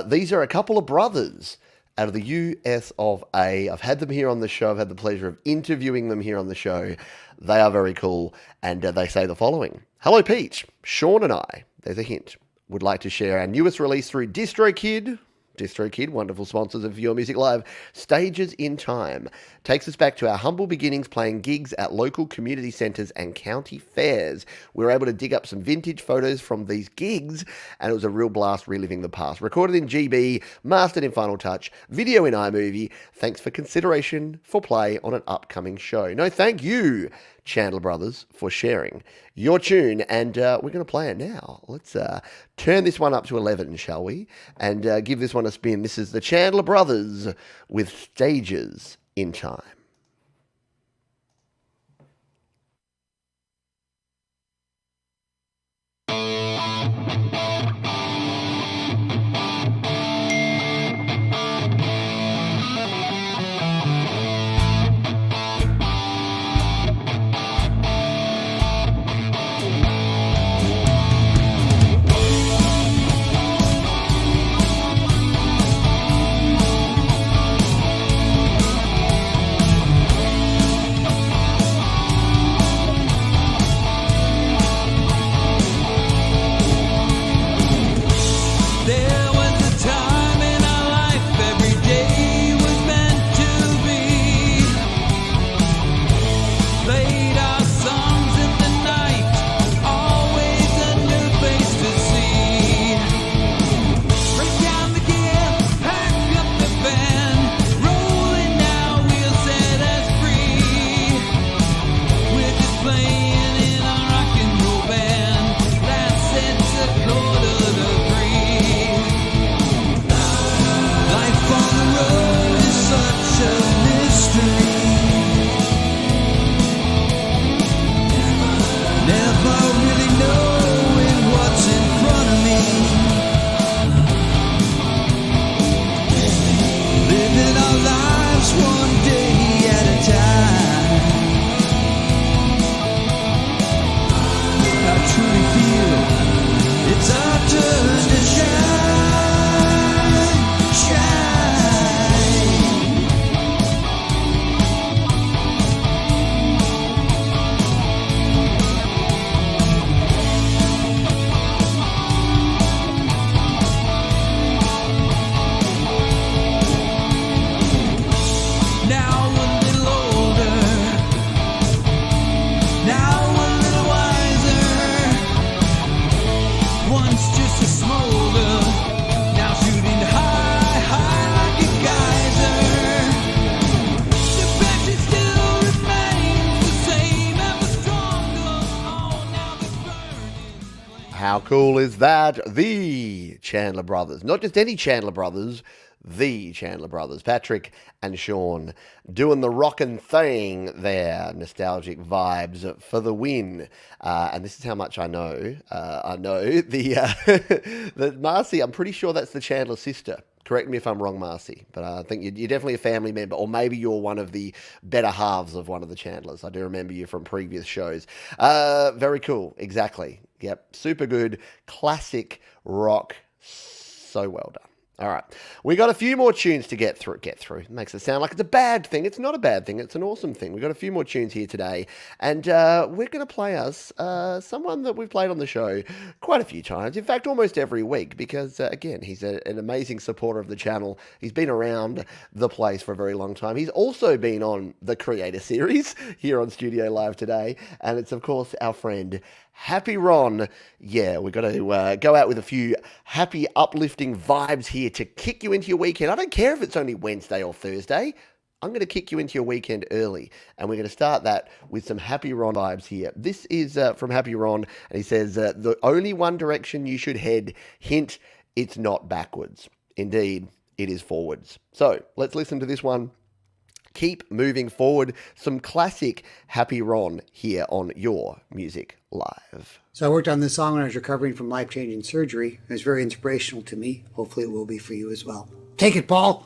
These are a couple of brothers out of the US of A. I've had them here on the show. I've had the pleasure of interviewing them here on the show. They are very cool, and they say the following. Hello, Peach. Sean and I, there's a hint, would like to share our newest release through DistroKid. DistroKid, wonderful sponsors of Your Music Live. Stages in Time takes us back to our humble beginnings playing gigs at local community centres and county fairs. We were able to dig up some vintage photos from these gigs, and it was a real blast reliving the past. Recorded in GB, mastered in Final Touch, video in iMovie. Thanks for consideration for play on an upcoming show. No, thank you, Chandler Brothers, for sharing your tune, and we're going to play it now. Let's turn this one up to 11, shall we? And give this one a spin. This is the Chandler Brothers with Stages in Time. How cool is that? The Chandler Brothers. Not just any Chandler Brothers, the Chandler Brothers. Patrick and Sean doing the rockin' thing there. Nostalgic vibes for the win. And this is how much I know. I know the Marcy, I'm pretty sure that's the Chandler sister. Correct me if I'm wrong, Marcy, but I think you're definitely a family member, or maybe you're one of the better halves of one of the Chandlers. I do remember you from previous shows. Very cool. Exactly. Yep. Super good. Classic rock. So well done. All right. We got a few more tunes to get through. It makes it sound like it's a bad thing. It's not a bad thing. It's an awesome thing. We got a few more tunes here today. And we're going to play us someone that we've played on the show quite a few times. In fact, almost every week. Because, again, he's an amazing supporter of the channel. He's been around the place for a very long time. He's also been on the Creator Series here on Studio Live today. And it's, of course, our friend Happy Ron. Yeah, we've got to go out with a few happy, uplifting vibes here to kick you into your weekend. I don't care if it's only Wednesday or Thursday. I'm going to kick you into your weekend early, and we're going to start that with some Happy Ron vibes here. This is from Happy Ron, and he says, the only one direction you should head, hint, it's not backwards. Indeed, it is forwards. So let's listen to this one. Keep moving forward. Some classic Happy Ron here on Your Music Live. So I worked on this song when I was recovering from life-changing surgery. It was very inspirational to me. Hopefully it will be for you as well. Take it, Paul.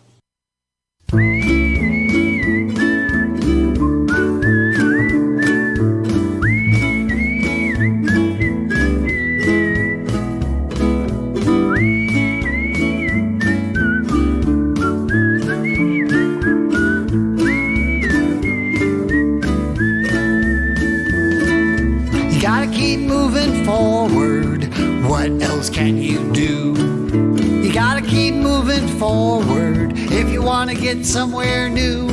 Forward, what else can you do? You gotta keep moving forward if you want to get somewhere new.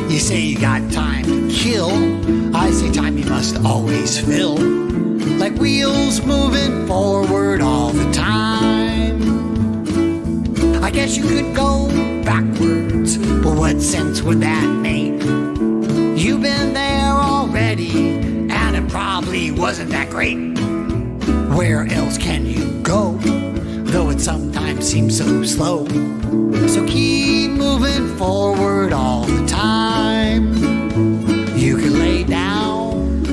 You say you got time to kill, I say time you must always fill. Like wheels moving forward all the time. I guess you could go backwards, but what sense would that make? You've been there already, and it probably wasn't that great. Where else can you go? Though it sometimes seems so slow. So keep moving forward all the time. You can lay down,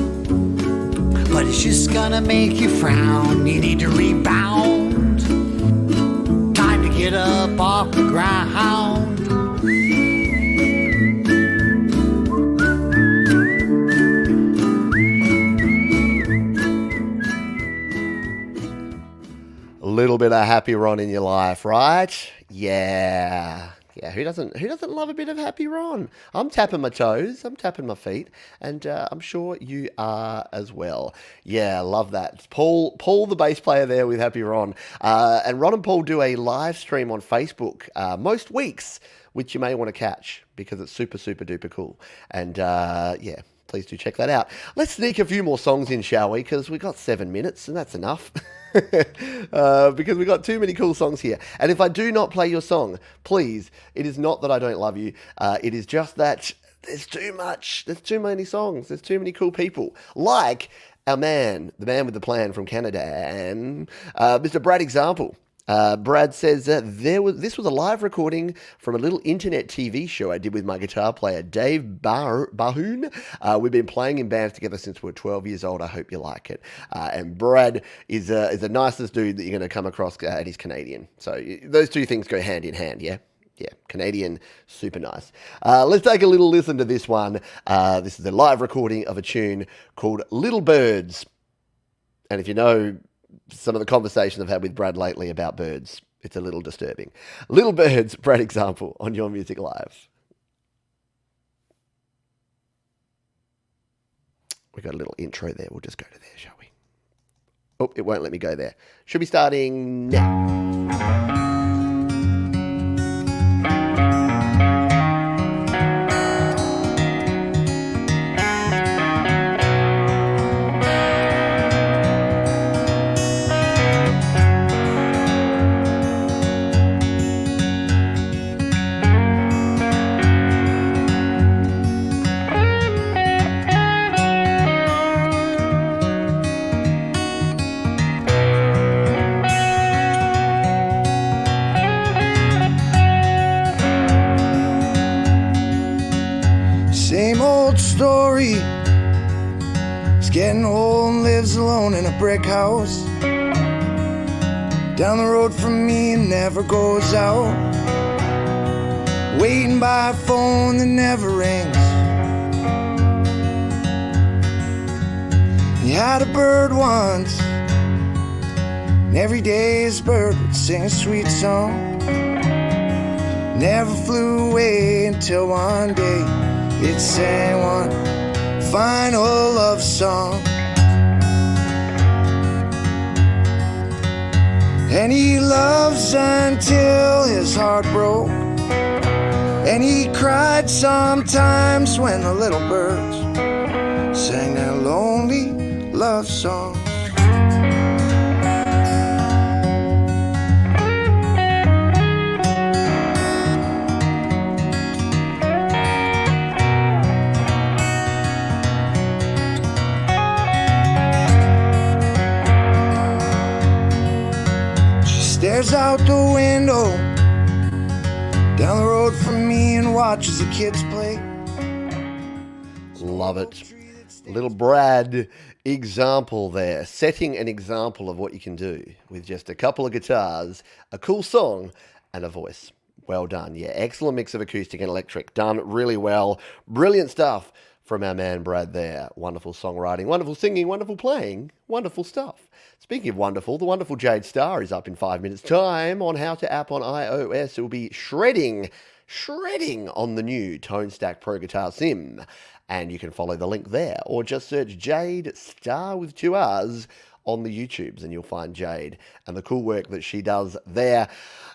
but it's just gonna make you frown. You need to rebound. Time to get up off the ground. Little bit of Happy Ron in your life, right? Yeah. Who doesn't love a bit of Happy Ron? I'm tapping my toes, I'm tapping my feet, and I'm sure you are as well. Yeah, love that. It's Paul, the bass player there with Happy Ron. And Ron and Paul do a live stream on Facebook most weeks, which you may want to catch because it's super, super duper cool. And yeah, please do check that out. Let's sneak a few more songs in, shall we? Because we got 7 minutes and that's enough. Because we got too many cool songs here. And if I do not play your song, please, it is not that I don't love you. It is just that there's too much. There's too many songs. There's too many cool people. Like our man, the man with the plan from Canada, and Mr. Brad Example. Brad says this was a live recording from a little internet TV show I did with my guitar player Dave Bahoon. We've been playing in bands together since we were 12 years old. I hope you like it. And Brad is the nicest dude that you're going to come across, and he's Canadian. So those two things go hand in hand, yeah? Yeah, Canadian, super nice. Let's take a little listen to this one. This is a live recording of a tune called Little Birds. And if you know some of the conversations I've had with Brad lately about birds, it's a little disturbing. Little Birds, Brad Example on Your Music Live. We got a little intro there. We'll just go to there, shall we? Oh, it won't let me go there. Should be starting now. Same old story. He's getting old and lives alone in a brick house. Down the road from me and never goes out. Waiting by a phone that never rings. He had a bird once, and every day his bird would sing a sweet song. Never flew away until one day it sang one final love song. And he loves until his heart broke. And he cried sometimes when the little birds sang their lonely love songs. Stares out the window down the road from me and watch as the kids play. Love it. Little Brad example there, setting an example of what you can do with just a couple of guitars, a cool song, and a voice. Well done. Yeah, excellent mix of acoustic and electric. Done really well. Brilliant stuff from our man Brad there. Wonderful songwriting, wonderful singing, wonderful playing, wonderful stuff. Speaking of wonderful, the wonderful Jade Star is up in 5 minutes' time on How to App on iOS. It will be shredding on the new Tone Stack Pro Guitar Sim. And you can follow the link there, or just search Jade Star with 2 R's on the YouTubes, and you'll find Jade and the cool work that she does there.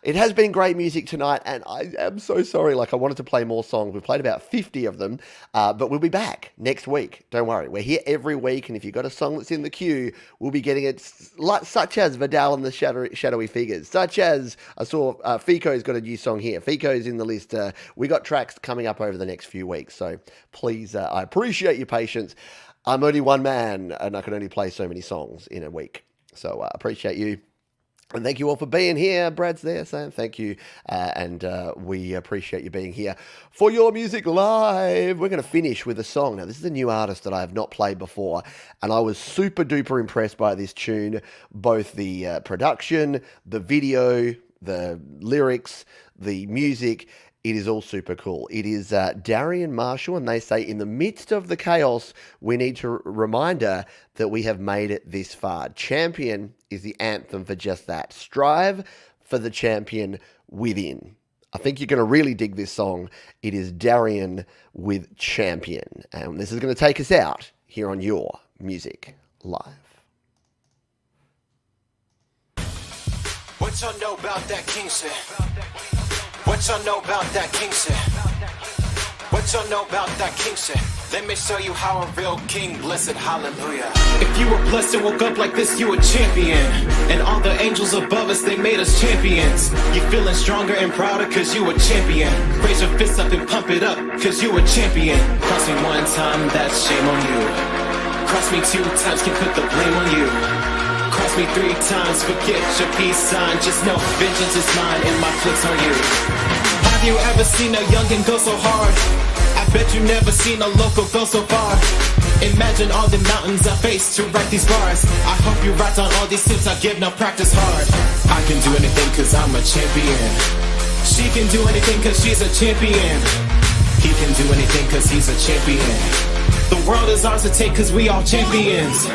It has been great music tonight, and I am so sorry. I wanted to play more songs. We've played about 50 of them, but we'll be back next week. Don't worry. We're here every week, and if you've got a song that's in the queue, we'll be getting it, such as Vidal and the Shadowy Figures, such as, I saw Fico's got a new song here. Fico's in the list. We got tracks coming up over the next few weeks, so please, I appreciate your patience. I'm only one man, and I can only play so many songs in a week. So I appreciate you. And thank you all for being here. Brad's there saying thank you. And we appreciate you being here for your music live. We're going to finish with a song. Now, this is a new artist that I have not played before. And I was super duper impressed by this tune. Both the production, the video, the lyrics, the music. It is all super cool. It is Darian Marshall, and they say, in the midst of the chaos, we need to reminder that we have made it this far. Champion is the anthem for just that. Strive for the champion within. I think you're going to really dig this song. It is Darian with Champion. And this is going to take us out here on Your Music Live. What y'all know about that king shit? What y'all know about that king shit? What y'all know about that king shit? Let me show you how a real king, blessed hallelujah. If you were blessed and woke up like this, you a champion. And all the angels above us, they made us champions. You feeling stronger and prouder cause you a champion. Raise your fists up and pump it up cause you a champion. Cross me one time, that's shame on you. Cross me 2 times, can put the blame on you. Cross me 3 times, forget your peace sign. Just know vengeance is mine and my flicks on you. Have you ever seen a youngin' go so hard? I bet you never seen a local go so far. Imagine all the mountains I face to write these bars. I hope you write on all these tips I give, now practice hard. I can do anything cause I'm a champion. She can do anything cause she's a champion. He can do anything cause he's a champion. The world is ours to take cause we all champions.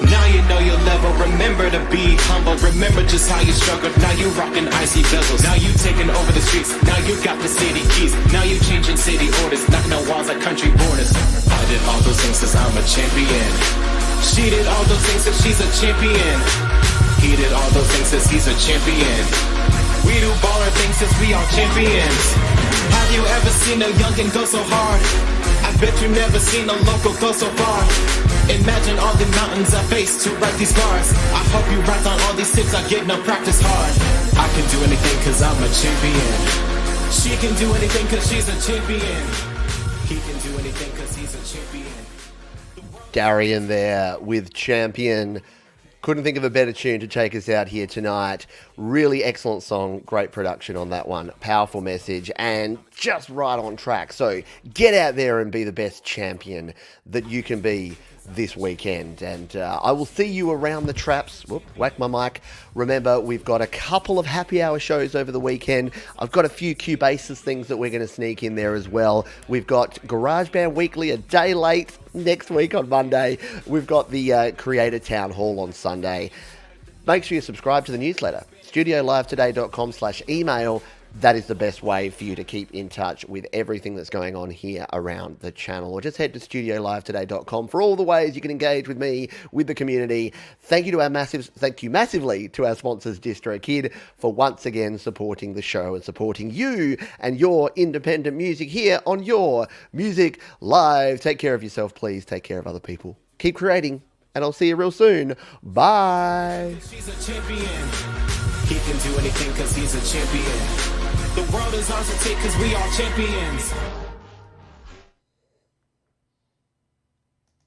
Now you know your level, remember to be humble. Remember just how you struggled, now you rockin' icy bezels. Now you taking over the streets, now you got the city keys. Now you changing city orders, knocking on walls like country borders. I did all those things cause I'm a champion. She did all those things cause she's a champion. He did all those things cause he's a champion. We do baller things cause we all champions. Have you ever seen a youngin' go so hard? I bet you never seen a local go so far. Imagine all the mountains I face to write these bars. I hope you write on all these tips I give, now practice hard. I can do anything cause I'm a champion. She can do anything cause she's a champion. He can do anything cause he's a champion. Darian there with Champion. Couldn't think of a better tune to take us out here tonight. Really excellent song, great production on that one, powerful message, and just right on track. So get out there and be the best champion that you can be this weekend. And I will see you around the traps. Whoop, whack my mic. Remember, we've got a couple of happy hour shows over the weekend. I've got a few Cubasis things that we're going to sneak in there as well. We've got GarageBand Weekly a day late next week on Monday. We've got the Creator Town Hall on Sunday. Make sure you subscribe to the newsletter, studiolivetoday.com/email. That is the best way for you to keep in touch with everything that's going on here around the channel. Or just head to studiolivetoday.com for all the ways you can engage with me, with the community. Thank you massively to our sponsors, DistroKid, for once again supporting the show and supporting you and your independent music here on Your Music Live. Take care of yourself, please. Take care of other people. Keep creating, and I'll see you real soon. Bye. She's a champion. He can do anything cause he's a champion. The world is ours to take cause we are champions.